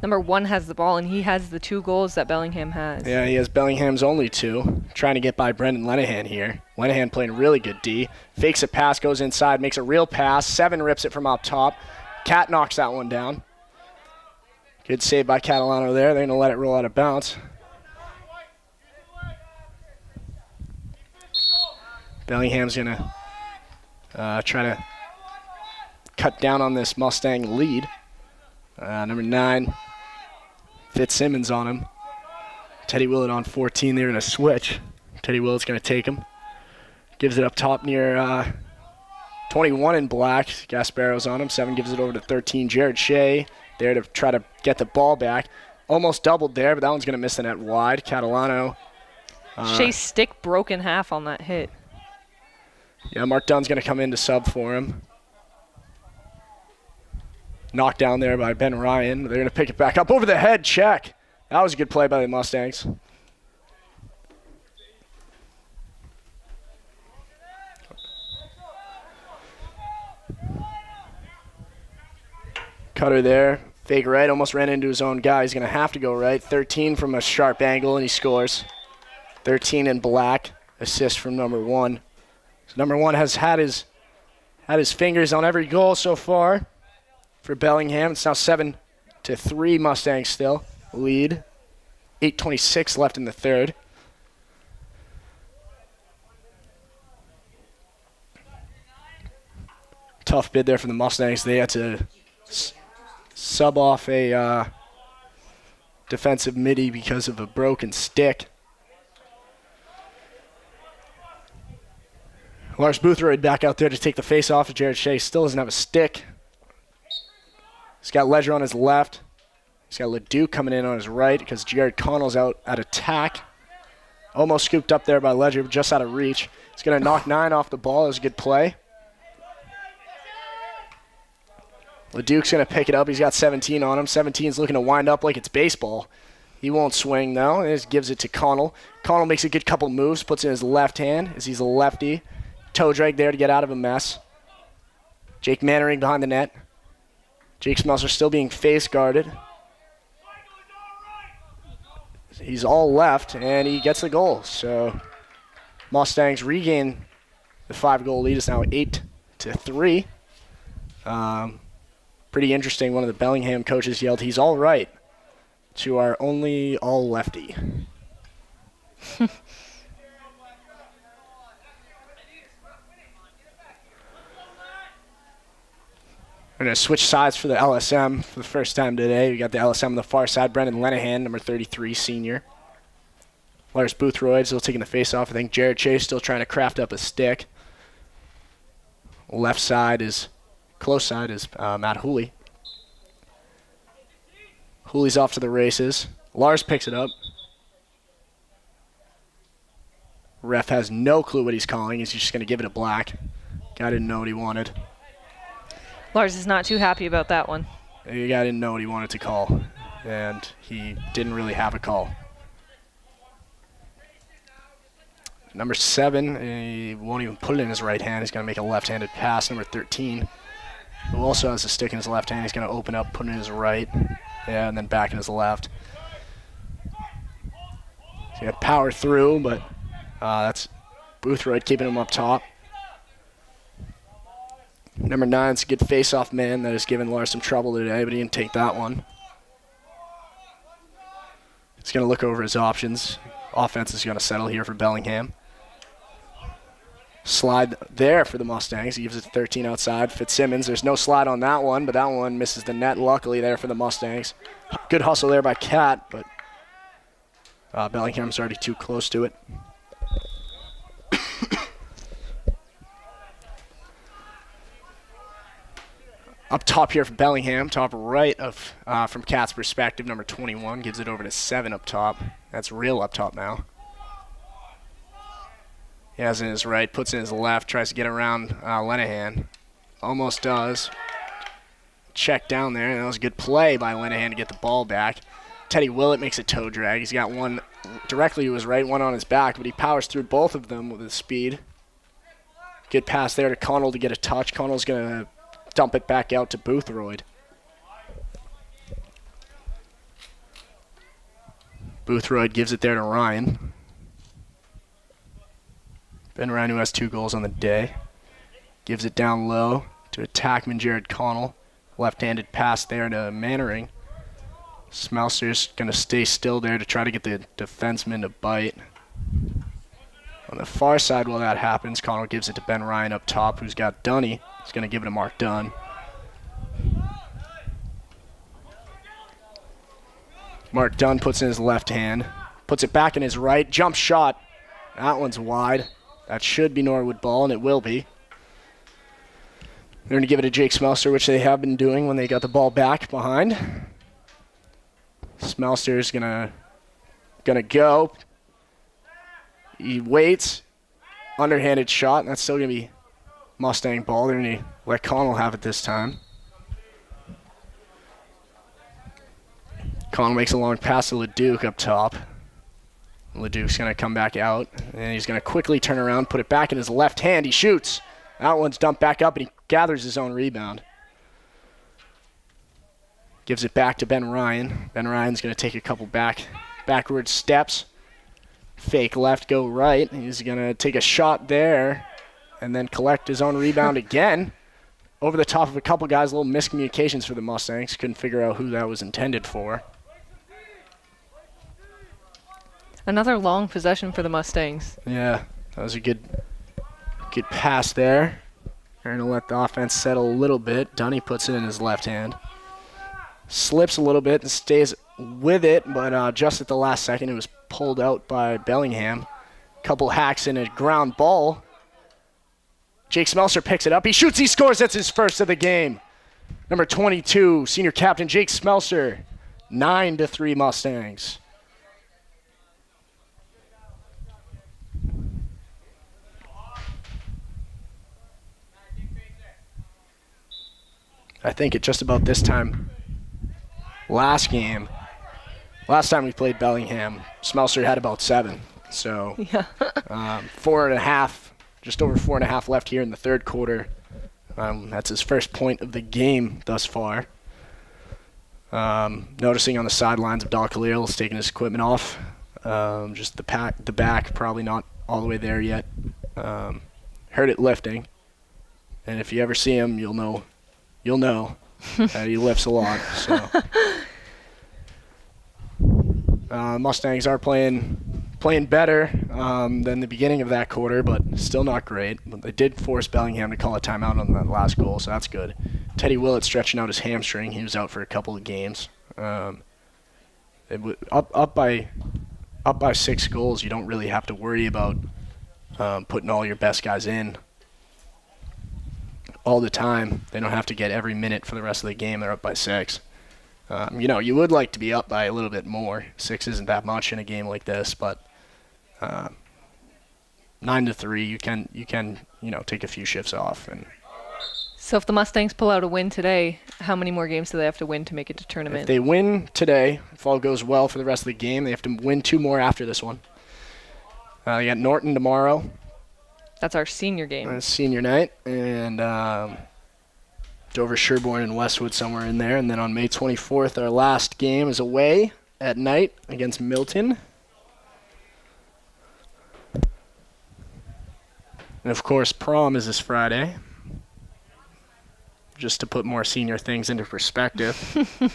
Number 1 has the ball, and he has the 2 goals that Bellingham has. Yeah, he has Bellingham's only 2. Trying to get by Brendan Lenahan here. Lenahan playing really good D. Fakes a pass, goes inside, makes a real pass. 7 rips it from up top. Cat knocks that one down. Good save by Catalano there. They're going to let it roll out of bounds. Bellingham's going to try to cut down on this Mustang lead. Number 9, Fitzsimmons on him. Teddy Willett on 14. They're going to switch. Teddy Willett's going to take him. Gives it up top near 21 in black. Gasparo's on him. 7 gives it over to 13. Jared Shea there to try to get the ball back. Almost doubled there, but that one's going to miss the net wide. Catalano. Shea's stick broke in half on that hit. Yeah, Mark Dunn's going to come in to sub for him. Knocked down there by Ben Ryan. They're going to pick it back up over the head. Check. That was a good play by the Mustangs. Cutter there. Fake right. Almost ran into his own guy. He's going to have to go right. 13 from a sharp angle, and he scores. 13 in black. Assist from number 1. So number 1 has had his fingers on every goal so far for Bellingham. It's now 7-3 Mustangs still. Lead. 8:26 left in the third. Tough bid there for the Mustangs. They had to sub off a defensive midi because of a broken stick. Lars Boothroyd back out there to take the face off. Jared Shea still doesn't have a stick. He's got Ledger on his left. He's got Leduc coming in on his right because Jared Connell's out at attack. Almost scooped up there by Ledger, just out of reach. He's going to knock 9 off the ball. It was a good play. Leduc's going to pick it up. He's got 17 on him. 17's looking to wind up like it's baseball. He won't swing, though. He just gives it to Connell. Connell makes a good couple moves, puts it in his left hand as he's a lefty. Toe drag there to get out of a mess. Jake Mannering behind the net. Jake Smelser still being face guarded. He's all left, and he gets the goal. So Mustangs regain the 5-goal lead. It's now 8-3. Pretty interesting. One of the Bellingham coaches yelled, "He's all right," to our only all lefty. We're going to switch sides for the LSM for the first time today. We got the LSM on the far side. Brendan Lenahan, number 33, senior. Lars Boothroyd still taking the face-off. I think Jared Chase still trying to craft up a stick. Left side is, close side is Matt Hooley. Hooley's off to the races. Lars picks it up. Ref has no clue what he's calling. He's just going to give it a black. Guy didn't know what he wanted. Lars is not too happy about that one. The guy didn't know what he wanted to call, and he didn't really have a call. Number 7, he won't even put it in his right hand. He's going to make a left-handed pass. Number 13, who also has a stick in his left hand. He's going to open up, put it in his right, yeah, and then back in his left. So he had power through, but that's Boothroyd keeping him up top. Number 9's a good face-off man that has given Lars some trouble today, but he didn't take that one. He's going to look over his options. Offense is going to settle here for Bellingham. Slide there for the Mustangs. He gives it to 13 outside. Fitzsimmons, there's no slide on that one, but that one misses the net, luckily, there for the Mustangs. Good hustle there by Cat, but Bellingham's already too close to it. Up top here for Bellingham, top right of from Cat's perspective, number 21 gives it over to 7 up top. That's real up top now. He has it in his right, puts it in his left, tries to get around Lenahan. Almost does. Check down there, and that was a good play by Lenahan to get the ball back. Teddy Willett makes a toe drag. He's got one directly to his right, one on his back, but he powers through both of them with his speed. Good pass there to Connell to get a touch. Connell's going to dump it back out to Boothroyd. Boothroyd gives it there to Ryan. Ben Ryan, who has 2 goals on the day, gives it down low to attackman Jared Connell. Left-handed pass there to Mannering. Smelser's going to stay still there to try to get the defenseman to bite. On the far side while that happens, Connell gives it to Ben Ryan up top, who's got Dunny. He's going to give it to Mark Dunn. Mark Dunn puts in his left hand, puts it back in his right, jump shot. That one's wide. That should be Norwood ball, and it will be. They're going to give it to Jake Smelser, which they have been doing when they got the ball back behind. Smelser's gonna go. He waits. Underhanded shot, and that's still going to be Mustang ball. They're going to let Connell have it this time. Connell makes a long pass to Leduc up top. Leduc's going to come back out, and he's going to quickly turn around, put it back in his left hand. He shoots. That one's dumped back up, and he gathers his own rebound. Gives it back to Ben Ryan. Ben Ryan's going to take a couple backward steps. Fake left, go right. He's going to take a shot there and then collect his own rebound again. Over the top of a couple guys, little miscommunications for the Mustangs. Couldn't figure out who that was intended for. Another long possession for the Mustangs. Yeah, that was a good pass there. They're going to let the offense settle a little bit. Dunny puts it in his left hand. Slips a little bit and stays with it, but just at the last second, it was pulled out by Bellingham. Couple hacks in a ground ball. Jake Smelser picks it up. He shoots, he scores. That's his first of the game. Number 22, senior captain Jake Smelser. 9-3 Mustangs. I think at just about this time last time we played Bellingham, Smelser had about 7. So Yeah. 4.5, just over 4.5 left here in the third quarter. That's his first point of the game thus far. Noticing on the sidelines, Abdal Khalil is taking his equipment off. Just the back, probably not all the way there yet. Heard it lifting. And if you ever see him, you'll know He lifts a lot. So Mustangs are playing better than the beginning of that quarter, but still not great. But they did force Bellingham to call a timeout on that last goal, so that's good. Teddy Willett stretching out his hamstring. He was out for a couple of games. Up by 6 goals, you don't really have to worry about putting all your best guys in all the time. They don't have to get every minute for the rest of the game. They're up by 6. You would like to be up by a little bit more. 6 isn't that much in a game like this, but 9-3, you can take a few shifts off. And So if the Mustangs pull out a win today, how many more games do they have to win to make it to tournament? if they win today, if all goes well for the rest of the game, they have to win 2 more after this one. They got Norton tomorrow. That's our senior game. Senior night, and Dover, Sherborne, and Westwood somewhere in there. And then on May 24th, our last game is away at night against Milton. And of course, prom is this Friday. Just to put more senior things into perspective. We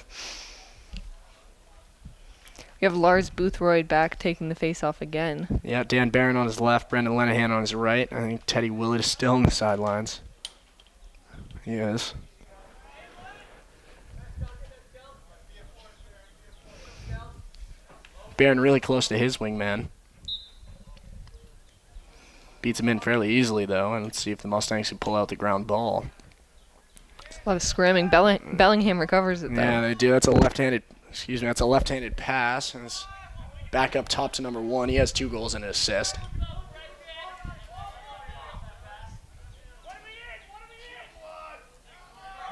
have Lars Boothroyd back taking the face-off again. Yeah, Dan Barron on his left, Brendan Lenahan on his right. I think Teddy Willett is still on the sidelines. He is. Barron really close to his wingman. Beats him in fairly easily, though, and let's see if the Mustangs can pull out the ground ball. A lot of scramming. Bellingham recovers it, though. Yeah, they do. That's a left-handed pass, and it's back up top to number 1. He has 2 goals and an assist.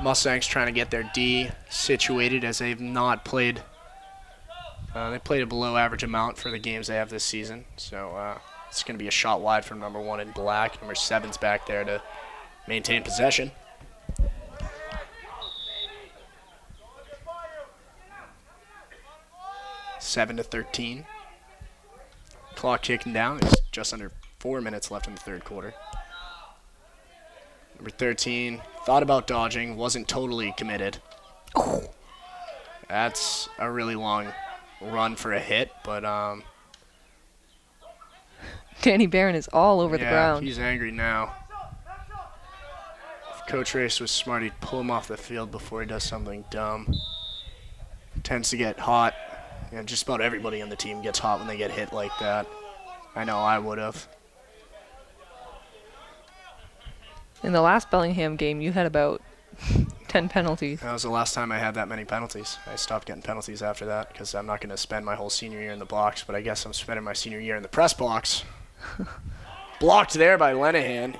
Mustangs trying to get their D situated as they've not played. They played a below-average amount for the games they have this season, so it's going to be a shot wide from number 1 in black. Number 7's back there to maintain possession. Seven to 13. Clock ticking down. There's just under 4 minutes left in the third quarter. Number 13 thought about dodging, wasn't totally committed. Oh. That's a really long run for a hit, but Danny Barron is all over the ground. Yeah, he's angry now. If Coach Race was smart, he'd pull him off the field before he does something dumb. Tends to get hot. Yeah, just about everybody on the team gets hot when they get hit like that. I know I would have. In the last Bellingham game, you had about 10 penalties. That was the last time I had that many penalties. I stopped getting penalties after that because I'm not going to spend my whole senior year in the box, but I guess I'm spending my senior year in the press box. Blocked there by Lenahan.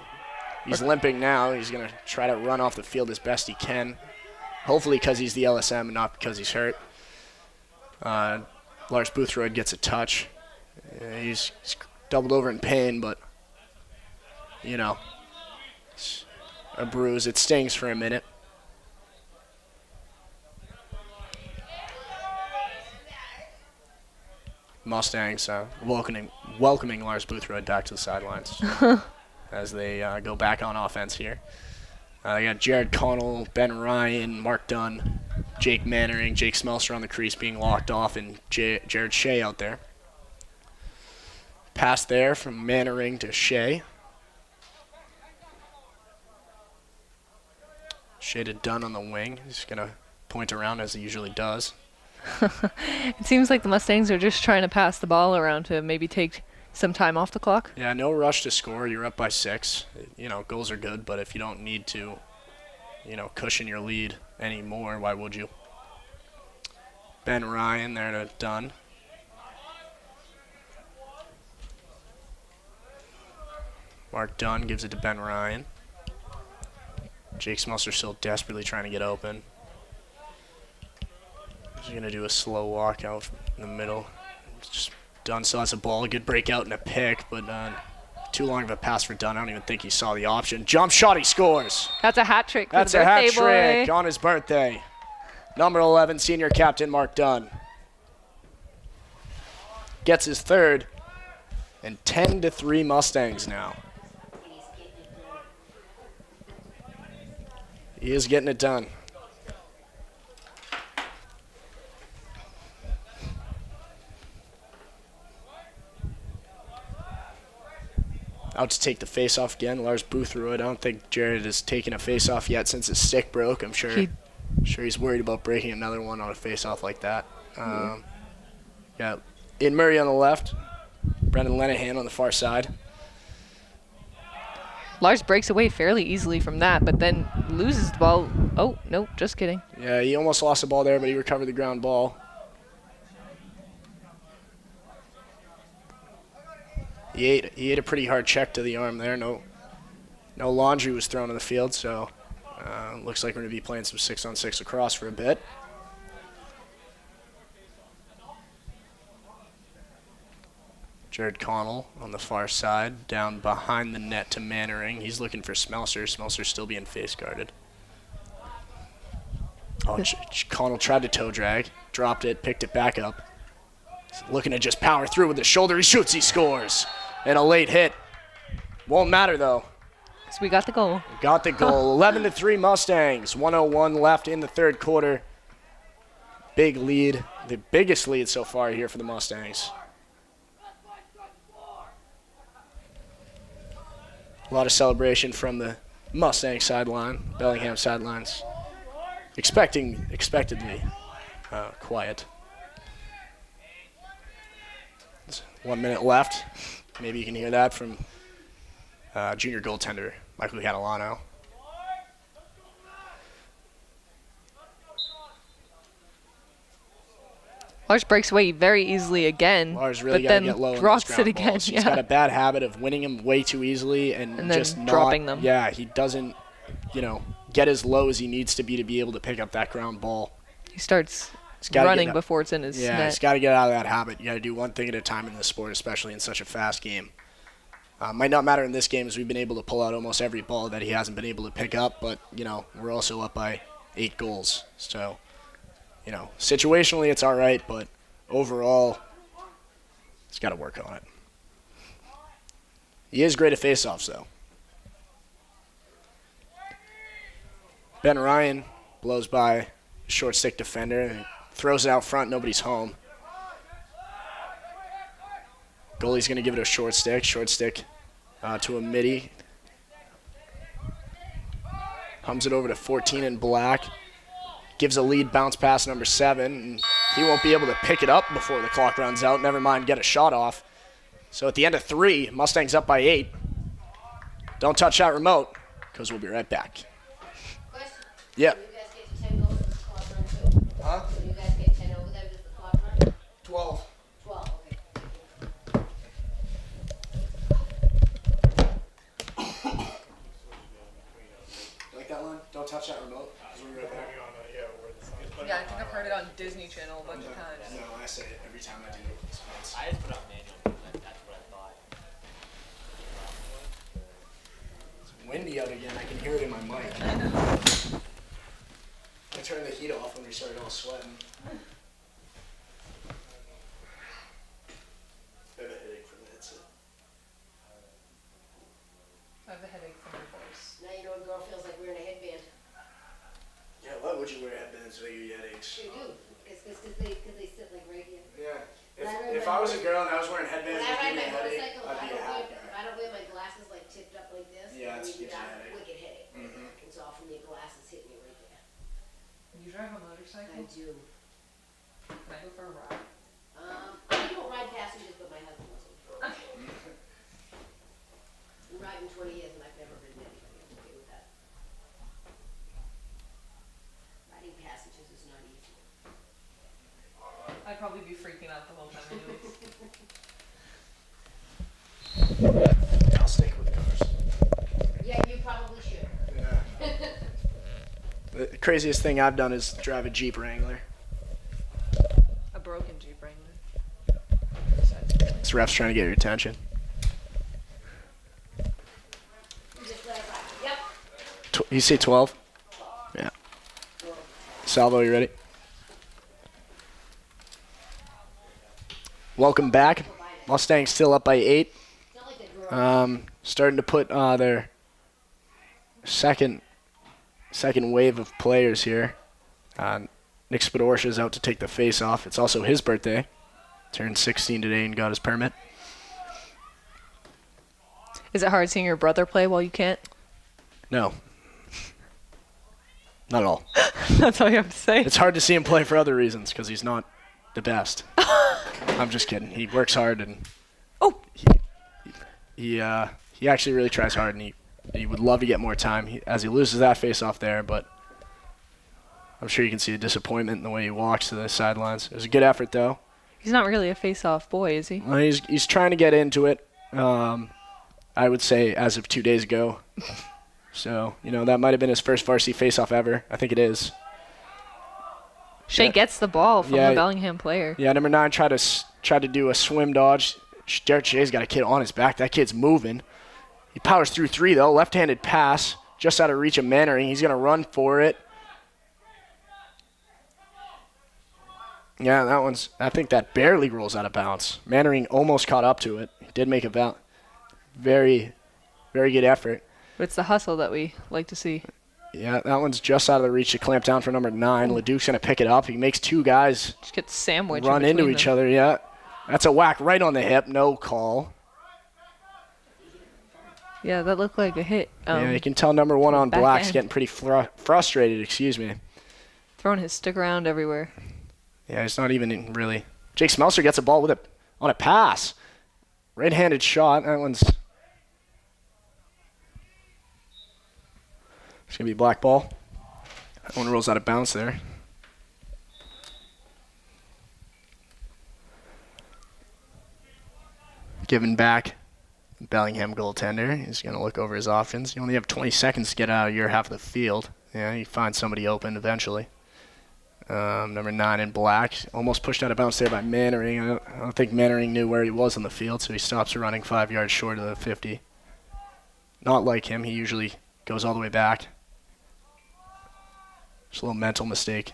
He's limping now. He's going to try to run off the field as best he can. Hopefully because he's the LSM and not because he's hurt. Lars Boothroyd gets a touch. He's doubled over in pain, but, it's a bruise. It stings for a minute. Mustangs welcoming Lars Boothroyd back to the sidelines as they go back on offense here. They got Jared Connell, Ben Ryan, Mark Dunn, Jake Mannering, Jake Smelser on the crease being locked off, and Jared Shea out there. Pass there from Mannering to Shea. Shea to Dunn on the wing. He's going to point around as he usually does. It seems like the Mustangs are just trying to pass the ball around to maybe take some time off the clock. Yeah, no rush to score. You're up by 6. Goals are good, but if you don't need to, cushion your lead anymore, why would you? Ben Ryan there to Dunn. Mark Dunn gives it to Ben Ryan. Jake Smelser still desperately trying to get open. He's going to do a slow walk out in the middle. Just Dunn still has a ball. A good breakout and a pick, but too long of a pass for Dunn. I don't even think he saw the option. Jump shot, he scores. That's a hat trick for That's the a hat birthday trick boy. on his birthday. Number 11, senior captain Mark Dunn. Gets his third, and 10-3 Mustangs now. He is getting it done. out to take the face-off again. Lars Boothroyd. I don't think Jared has taken a face-off yet since his stick broke. I'm sure he's worried about breaking another one on a face-off like that. Yeah, Ian Murray on the left. Brendan Lenahan on the far side. Lars breaks away fairly easily from that, but then loses the ball. Oh, no, just kidding. Yeah, he almost lost the ball there, but he recovered the ground ball. He ate a pretty hard check to the arm there. No laundry was thrown on the field, so looks like we're going to be playing some 6-on-6 lacrosse for a bit. Jared Connell on the far side, down behind the net to Mannering. He's looking for Smelser. Smelser's still being face guarded. Oh, Connell tried to toe drag, dropped it, picked it back up. He's looking to just power through with his shoulder. He shoots, he scores. And a late hit. Won't matter, though. So we got the goal. We got the goal. 11-3 Mustangs. 1:01 left in the third quarter. Big lead. The biggest lead so far here for the Mustangs. A lot of celebration from the Mustang sideline, Bellingham sidelines. Expectedly quiet. There's 1 minute left. Maybe you can hear that from junior goaltender Michael Catalano. Lars breaks away very easily again, Lars really but got to then get low drops in those ground it again. balls. He's got a bad habit of winning them way too easily and then just dropping them. Yeah, he doesn't, get as low as he needs to be able to pick up that ground ball. He starts gotta running before it's in his Yeah, net. he's got to get out of that habit. You got to do one thing at a time in this sport, especially in such a fast game. Might not matter in this game as we've been able to pull out almost every ball that he hasn't been able to pick up, but, we're also up by 8 goals. So, situationally it's all right, but overall, he's got to work on it. He is great at faceoffs, though. Ben Ryan blows by a short stick defender and throws it out front. Nobody's home. Goalie's going to give it a short stick. To a midi. Hums it over to 14 in black. Gives a lead bounce pass number 7. And he won't be able to pick it up before the clock runs out. Never mind get a shot off. So at the end of 3, Mustangs up by 8. Don't touch that remote because we'll be right back. Question? Yeah. When you guys get to 10 goals, does the clock run too? Huh? When you guys get 10 over there, does the clock run? 12. 12, okay. Like that one? Don't touch that remote. 'Cause we'll be right back. Yeah, I think I've heard it on Disney Channel a bunch of times. No, I say it every time I do. I just put on manual. That's what I thought. It's windy out again. I can hear it in my mic. I turned the heat off when we started all sweating. I have a headache from the headset. I have a headache from your voice. Now you know a girl feels like wearing a headband. Yeah, why would you wear headbands so you get headaches? They do. Because they sit like right here. Yeah. When If I was a girl and I was wearing headbands, When I it'd ride give me my a headache. motorcycle, I'd be a happy if guy. I don't wear my glasses like tipped up like this, Yeah, then it you gives get you a a headache. wicked headache. Mhm. It's all from your glasses hitting you right there. You drive a motorcycle? I do. Can I go for a ride? I don't ride passengers, but my husband does. Been riding 20 years and I've never ridden anybody. I'm okay with that. Riding passengers is not easy. I'd probably be freaking out the whole time anyways. I'll stick with cars. Yeah, you probably should. Yeah. The craziest thing I've done is drive a Jeep Wrangler. A broken Jeep Wrangler. This ref's trying to get your attention. Just let it ride. Yep. You say 12? Yeah. Salvo, you ready? Welcome back. Mustangs still up by 8. It's not like the girl. Starting to put their second wave of players here. Nick Spadorsha's out to take the face off. It's also his birthday. Turned 16 today and got his permit. Is it hard seeing your brother play while you can't? No. Not at all. That's all you have to say. It's hard to see him play for other reasons because he's not the best. I'm just kidding. He works hard and he actually really tries hard, and he would love to get more time as he loses that face-off there, but I'm sure you can see the disappointment in the way he walks to the sidelines. It was a good effort, though. He's not really a face-off boy, is he? Well, he's trying to get into it, I would say, as of 2 days ago. So, that might have been his first varsity face-off ever. I think it is. Shea gets the ball from the Bellingham player. Yeah, number 9 tried to do a swim dodge. Jared Shea's got a kid on his back. That kid's moving. He powers through 3, though. Left-handed pass, just out of reach of Mannering. He's going to run for it. Yeah, I think that barely rolls out of bounds. Mannering almost caught up to it. He did make a very, very good effort. But it's the hustle that we like to see. Yeah, that one's just out of the reach to clamp down for number 9. Leduc's going to pick it up. He makes 2 guys just get sandwiched run into each other. Yeah, that's a whack right on the hip. No call. Yeah, that looked like a hit. Yeah, you can tell number 1 on black's end. getting pretty frustrated. Excuse me. Throwing his stick around everywhere. Yeah, it's not even really. Jake Smelser gets a ball on a pass. Right-handed shot. That one's. It's going to be black ball. That one rolls out of bounds there. Given back. Bellingham goaltender. He's going to look over his options. You only have 20 seconds to get out of your half of the field. Yeah, you find somebody open eventually. Number 9 in black. Almost pushed out of bounds there by Mannering. I don't think Mannering knew where he was on the field, so he stops running 5 yards short of the 50. Not like him. He usually goes all the way back. Just a little mental mistake.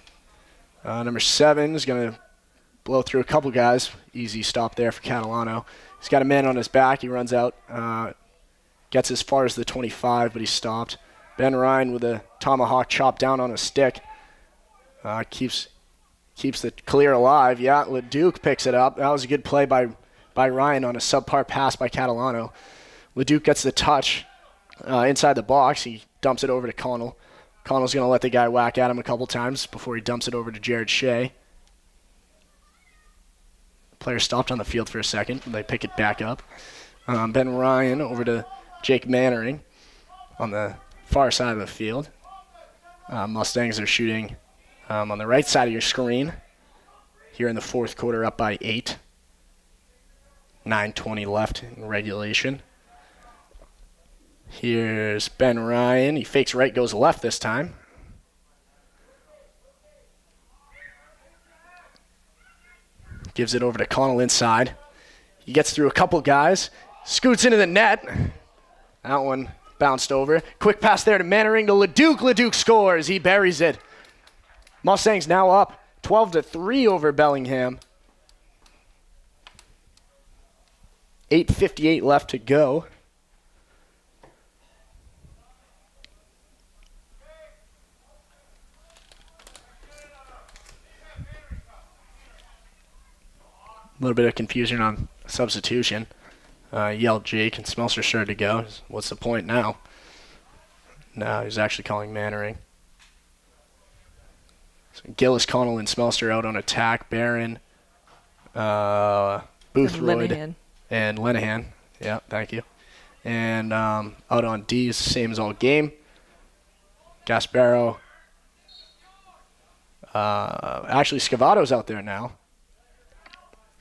Number 7 is going to blow through a couple guys. Easy stop there for Catalano. He's got a man on his back. He runs out. Gets as far as the 25, but he's stopped. Ben Ryan with a tomahawk chop down on a stick. Keeps the clear alive. Yeah, Leduc picks it up. That was a good play by Ryan on a subpar pass by Catalano. Leduc gets the touch inside the box. He dumps it over to Connell. Connell's going to let the guy whack at him a couple times before he dumps it over to Jared Shea. Player stopped on the field for a second. They pick it back up. Ben Ryan over to Jake Mannering on the far side of the field. Mustangs are shooting on the right side of your screen. Here in the fourth quarter, up by 8. 9:20 left in regulation. Here's Ben Ryan. He fakes right, goes left this time. Gives it over to Connell inside. He gets through a couple guys. Scoots into the net. That one bounced over. Quick pass there to Mannering to Leduc. Leduc scores. He buries it. Mustangs now up 12-3 over Bellingham. 8:58 left to go. A little bit of confusion on substitution. Yelled Jake, and Smelser started to go. What's the point now? No, he's actually calling Mannering. So Gillis, Connell, and Smelser out on attack. Barron, Boothroyd, and Lenahan. Yeah, thank you. And out on D is the same as all game. Gasparo. Actually, Scavato's out there now.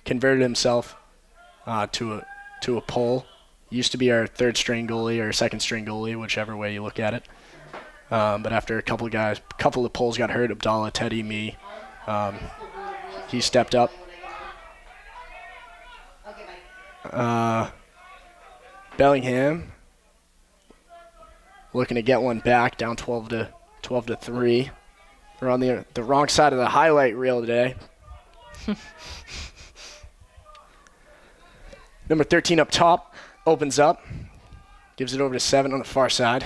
Converted himself to a pole. Used to be our third string goalie or second string goalie, whichever way you look at it. But after a couple of poles got hurt, Abdallah, Teddy, me, he stepped up. Bellingham looking to get one back, down 12-3. We're on the wrong side of the highlight reel today. Number 13 up top, opens up, gives it over to 7 on the far side.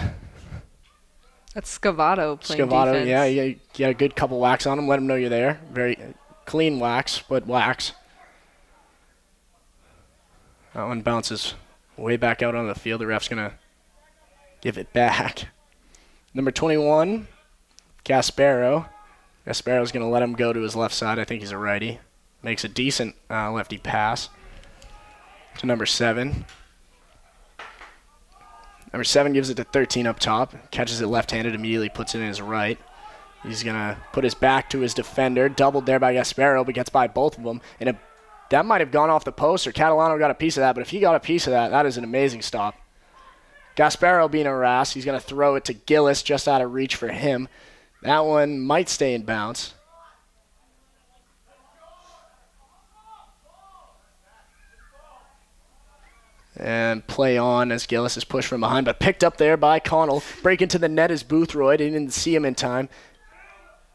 That's Scavato playing Scavato, defense. yeah, you get a good couple whacks on him. Let him know you're there. Very clean whacks, but whacks. That one bounces way back out on the field. The ref's going to give it back. Number 21, Gasparo. Gasparo's going to let him go to his left side. I think he's a righty. Makes a decent lefty pass to number 7. Number 7 gives it to 13 up top. Catches it left-handed, immediately puts it in his right. He's going to put his back to his defender. Doubled there by Gasparo, but gets by both of them. And that might have gone off the post, or Catalano got a piece of that. But if he got a piece of that, that is an amazing stop. Gasparo being harassed. He's going to throw it to Gillis, just out of reach for him. That one might stay in bounds. And play on as Gillis is pushed from behind, but picked up there by Connell. Break into the net is Boothroyd. He didn't see him in time.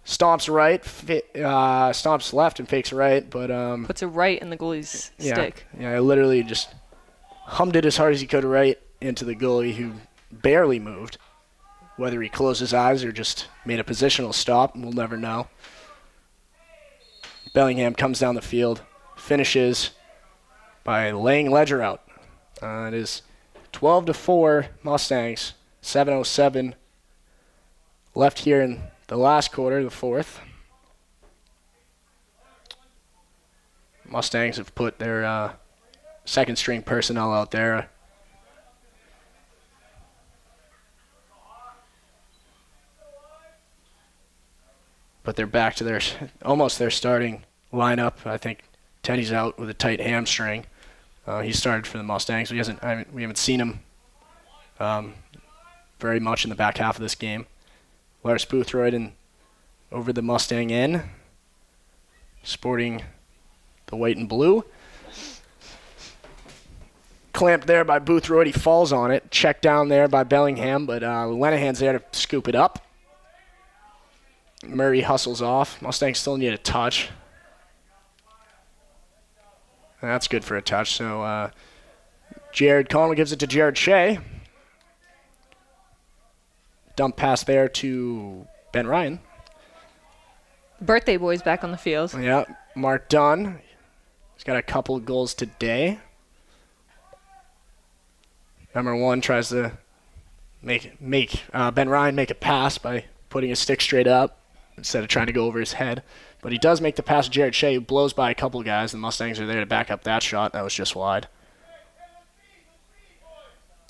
Stomps right, stomps left and fakes right, but Puts it right in the goalie's stick. Yeah, I literally just hummed it as hard as he could right into the goalie, who barely moved. Whether he closed his eyes or just made a positional stop, we'll never know. Bellingham comes down the field, finishes by laying Ledger out. It is 12-4 Mustangs, 7:07 left here in the last quarter, the fourth. Mustangs have put their second-string personnel out there. But they're back to almost their starting lineup. I think Teddy's out with a tight hamstring. He started for the Mustangs. We haven't seen him very much in the back half of this game. Lars Boothroyd over the Mustang end, sporting the white and blue. Clamped there by Boothroyd. He falls on it. Checked down there by Bellingham, but Lenahan's there to scoop it up. Murray hustles off. Mustangs still need a touch. That's good for a touch. So Jared Connell gives it to Jared Shea. Dump pass there to Ben Ryan. Birthday boy's back on the field. Yeah, Mark Dunn. He's got a couple of goals today. Number 1 tries to make Ben Ryan make a pass by putting his stick straight up instead of trying to go over his head. But he does make the pass to Jared Shea, who blows by a couple of guys. The Mustangs are there to back up that shot. That was just wide.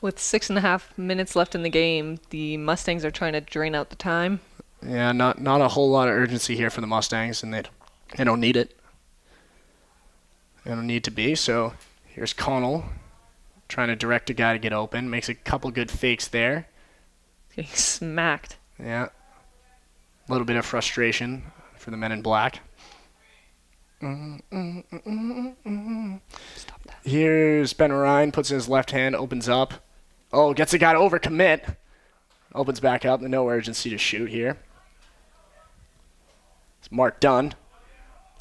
With 6.5 minutes left in the game, the Mustangs are trying to drain out the time. Yeah, not a whole lot of urgency here for the Mustangs, and they don't need it. They don't need to be. So here's Connell trying to direct a guy to get open. Makes a couple good fakes there. Getting smacked. Yeah. A little bit of frustration for the men in black. Stop that. Here's Ben Ryan, puts in his left hand, opens up. Oh, gets a guy to overcommit. Opens back up, no urgency to shoot here. It's Mark Dunn.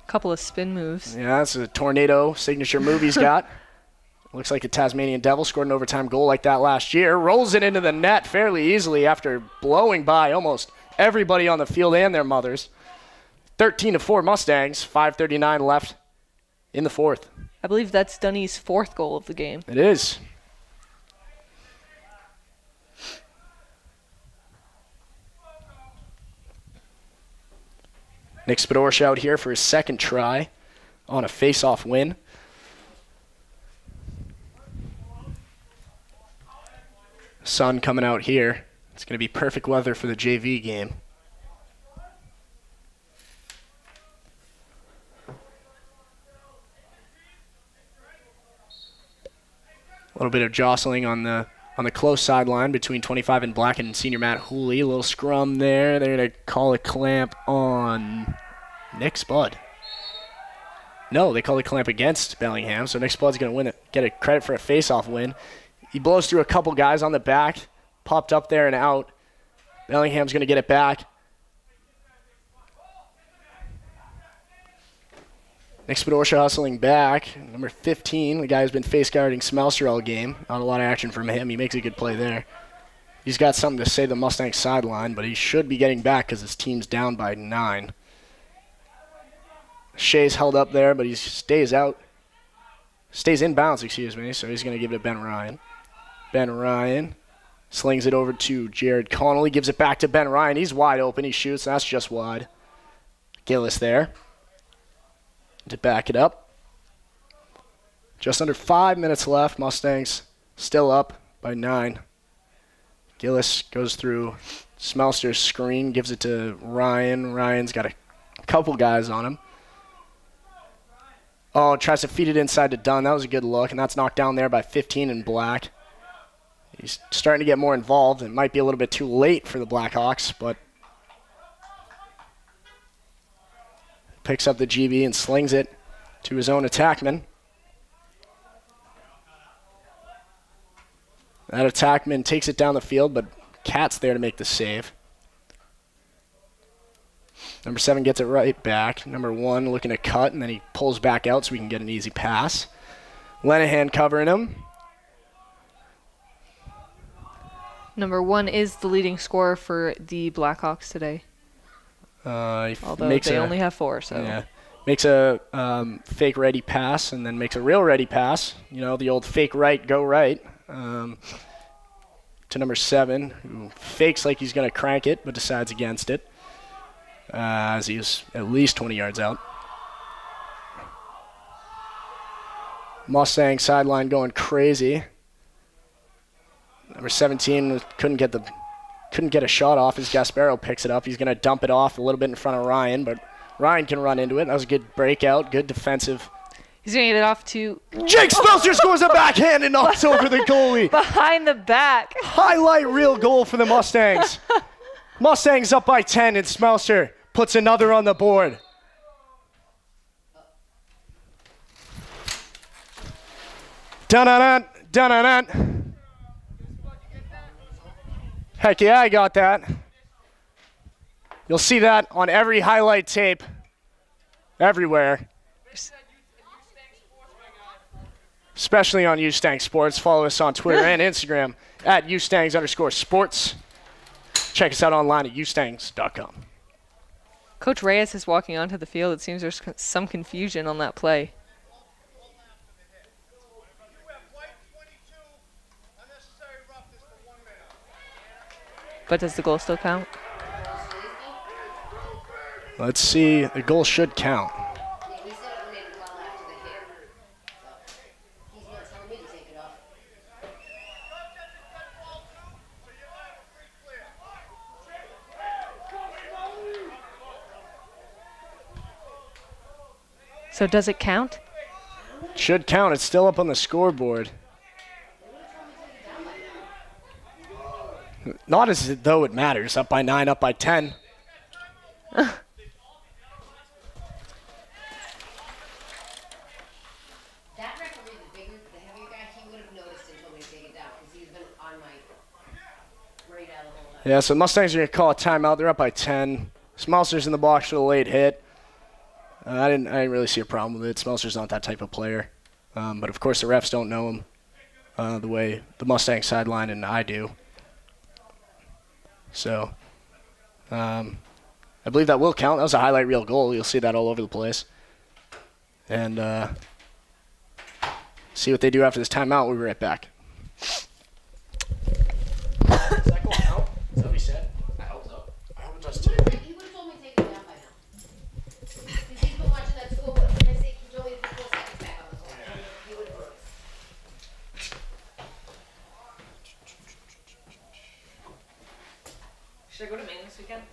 Couple of spin moves. Yeah, that's a tornado signature move he's got. Looks like a Tasmanian Devil scored an overtime goal like that last year. Rolls it into the net fairly easily after blowing by almost everybody on the field and their mothers. 13-4 Mustangs, 5:39 left in the fourth. I believe that's Dunny's 4th goal of the game. It is. Nick Spadorsh out here for his second try on a face-off win. Sun coming out here. It's going to be perfect weather for the JV game. A little bit of jostling on the close sideline between 25 and Black and senior Matt Hooley. A little scrum there. They're going to call a clamp on Nick Spud. No, they call a clamp against Bellingham, so Nick Spud's going to get a credit for a face-off win. He blows through a couple guys on the back, popped up there and out. Bellingham's going to get it back. Nick Spadorcia hustling back. Number 15, the guy who's been face guarding Smelser all game. Not a lot of action from him. He makes a good play there. He's got something to say to the Mustangs sideline, but he should be getting back because his team's down by 9. Shea's held up there, but he stays out. Stays in bounds, excuse me, so he's going to give it to Ben Ryan. Ben Ryan slings it over to Jared Connolly, gives it back to Ben Ryan. He's wide open, he shoots, that's just wide. Gillis there to back it up. Just under 5 minutes left. Mustangs still up by 9. Gillis goes through Smelster's screen, gives it to Ryan. Ryan's got a couple guys on him. Oh, tries to feed it inside to Dunn. That was a good look, and that's knocked down there by 15 in black. He's starting to get more involved. It might be a little bit too late for the Blackhawks, but picks up the GB and slings it to his own attackman. That attackman takes it down the field, but Cat's there to make the save. Number 7 gets it right back. Number 1 looking to cut, and then he pulls back out so we can get an easy pass. Lenahan covering him. Number 1 is the leading scorer for the Blackhawks today. Although they only have 4, so. Yeah. Makes a fake ready pass, and then makes a real ready pass. You know, the old fake right, go right. To number 7, who fakes like he's going to crank it, but decides against it. As he's at least 20 yards out. Mustang sideline going crazy. Number 17 couldn't get a shot off as Gasparo picks it up. He's going to dump it off a little bit in front of Ryan, but Ryan can run into it. That was a good breakout, good defensive. He's going to get it off to... Jake Smeltzer scores a backhand and knocks over the goalie. Behind the back. Highlight reel goal for the Mustangs. Mustangs up by 10, and Smeltzer puts another on the board. Dun-dun-dun, dun-dun-dun. Heck yeah, I got that. You'll see that on every highlight tape, everywhere. Especially on Ustangs Sports. Follow us on Twitter and Instagram at Ustangs_sports. Check us out online at ustangs.com. Coach Reyes is walking onto the field. It seems there's some confusion on that play. But does the goal still count? Let's see. The goal should count. He said it went in well after the hit. So he's not telling me to take it off. So does it count? Should count. It's still up on the scoreboard. Not as though it matters. Up by 9, up by 10. That referee, the heavier guy, he would have noticed and told me to take it down because he's been on my radar the whole time. Yeah, so Mustangs are going to call a timeout. They're up by 10. Smeltzer's in the box for the late hit. I didn't really see a problem with it. Smeltzer's not that type of player. But, of course, the refs don't know him the way the Mustang sideline and I do. So, I believe that will count. That was a highlight reel goal. You'll see that all over the place. And see what they do after this timeout. We'll be right back. Does that goal count? Is that what he said? I hope so. I hope it does too. He would have told me to take it down by now. Because he's been watching that scoreboard. And I say, he told me to put 4 seconds back on the clock. He would have noticed. Should I go to Maine this weekend?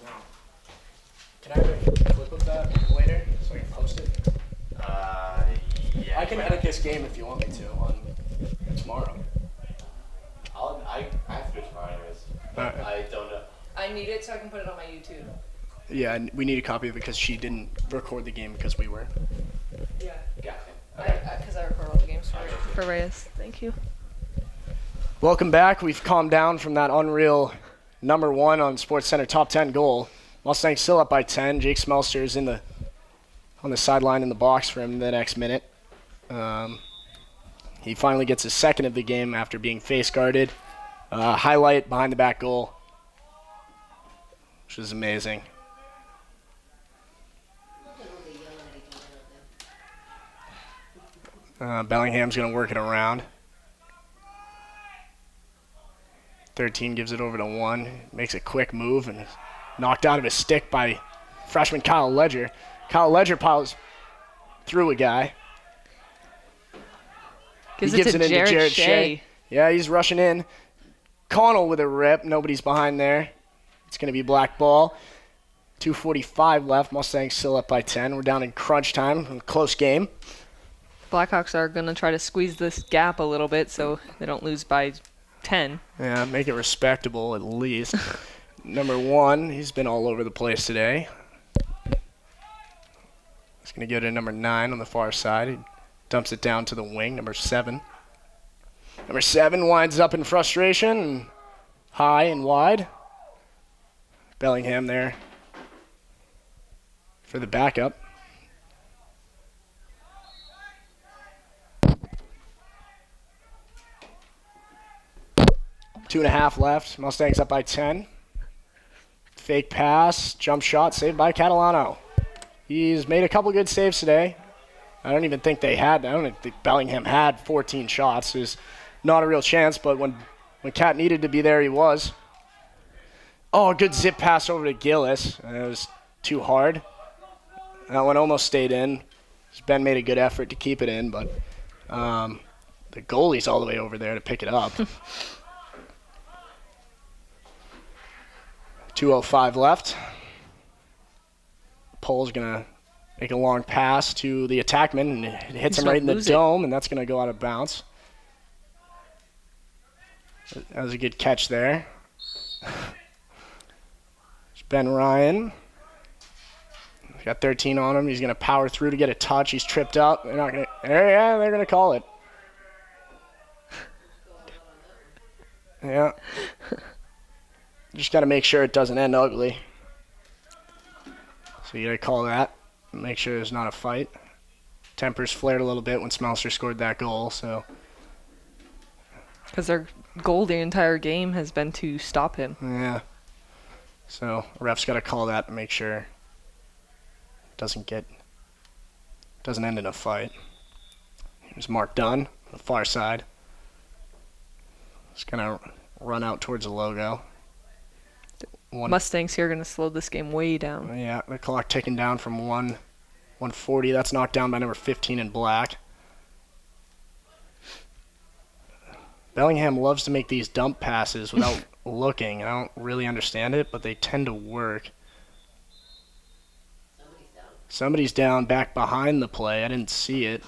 No. Can I have a clip of that later so I can post it? Yeah. I can edit this game if you want me to on tomorrow. I have to do it tomorrow anyways. Alright. I don't know. I need it so I can put it on my YouTube. Yeah, and we need a copy of it because she didn't record the game because we were. Yeah. Gotcha. Because I record all the games for Reyes. Thank you. Welcome back. We've calmed down from that unreal number 1 on SportsCenter top 10 goal. Mustangs still up by 10. Jake Smeltzer is on the sideline in the box for him the next minute. He finally gets his second of the game after being face guarded. Highlight behind the back goal, which is amazing. Bellingham's going to work it around. 13 gives it over to 1. Makes a quick move and is knocked out of his stick by freshman Kyle Ledger. Kyle Ledger piles through a guy. Gives He gives it to into Jared Shea. Shea. Yeah, he's rushing in. Connell with a rip. Nobody's behind there. It's going to be black ball. 2:45 left. Mustangs still up by 10. We're down in crunch time. Close game. Blackhawks are going to try to squeeze this gap a little bit so they don't lose by 10. Yeah, make it respectable at least. Number 1, he's been all over the place today. He's going to go to number 9 on the far side. He dumps it down to the wing, number 7. Number 7 winds up in frustration, high and wide. Bellingham there for the backup. Two and a half left. Mustangs up by 10. Fake pass, jump shot, saved by Catalano. He's made a couple good saves today. I don't think Bellingham had 14 shots. There's not a real chance, but when Cat needed to be there, he was. Oh, good zip pass over to Gillis. It was too hard. That one almost stayed in. Ben made a good effort to keep it in, but the goalie's all the way over there to pick it up. 2:05 left. Pole's going to make a long pass to the attackman, and it hits him right in the dome, and that's going to go out of bounds. That was a good catch there. It's Ben Ryan. He's got 13 on him. He's going to power through to get a touch. He's tripped up. They're not going to. Yeah, they're going to call it. Yeah. Just got to make sure it doesn't end ugly. So you got to call that. Make sure there's not a fight. Tempers flared a little bit when Smelser scored that goal, so. Because their goal the entire game has been to stop him. Yeah. So ref's got to call that and make sure it doesn't end in a fight. Here's Mark Dunn on the far side. He's going to run out towards the logo. Mustangs here are going to slow this game way down. Yeah, the clock ticking down from 1:40. That's knocked down by number 15 in black. Bellingham loves to make these dump passes without looking. I don't really understand it, but they tend to work. Somebody's down back behind the play. I didn't see it.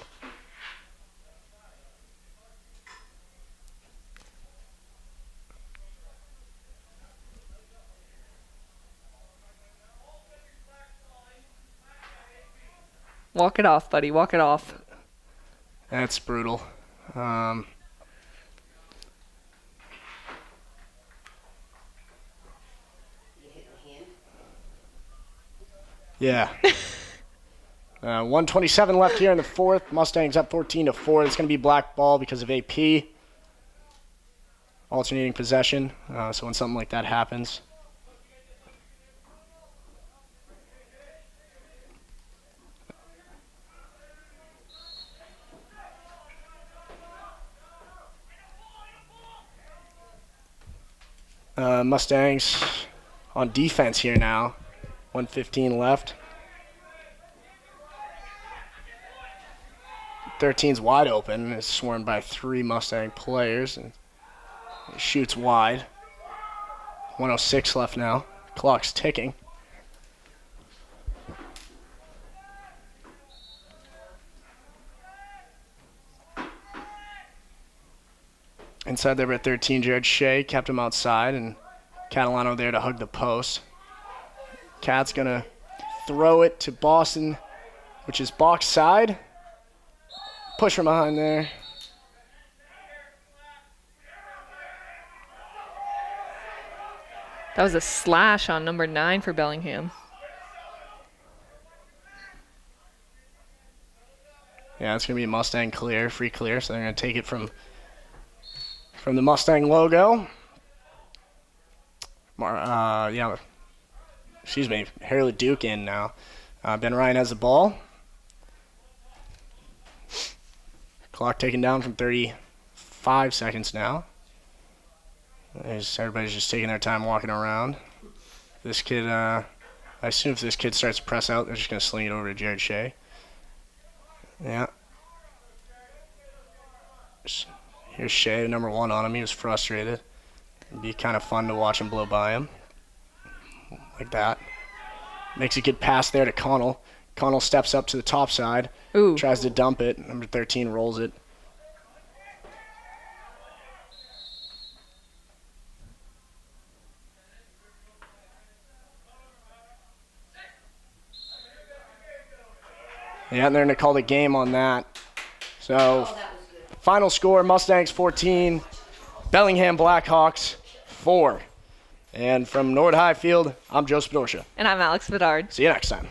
Walk it off, buddy. Walk it off. That's brutal. Yeah. 1:27 left here in the fourth. Mustangs up 14-4. It's going to be black ball because of AP. Alternating possession. So when something like that happens. Mustangs on defense here now. 1:15 left. 13's wide open. It's swarmed by 3 Mustang players. And he shoots wide. 1:06 left now. Clock's ticking. Inside there at 13, Jared Shea kept him outside, and Catalano there to hug the post. Cat's going to throw it to Boston, which is box side. Push from behind there. That was a slash on number 9 for Bellingham. Yeah, it's going to be a Mustang clear, free clear, so they're going to take it from the Mustang logo. Harry Duke in now. Ben Ryan has the ball. Clock taken down from 35 seconds now. Everybody's just taking their time walking around. This kid, I assume if this kid starts to press out, they're just going to sling it over to Jared Shea. Yeah. Here's Shea, number 1 on him. He was frustrated. It'd be kind of fun to watch him blow by him. Like that. Makes a good pass there to Connell. Connell steps up to the top side. Ooh. Tries to dump it. Number 13 rolls it. Yeah, and they're going to call the game on that. So, final score, Mustangs 14, Bellingham Blackhawks 4. And from Norwood Highfield, I'm Joe Spadorcia. And I'm Alex Bedard. See you next time.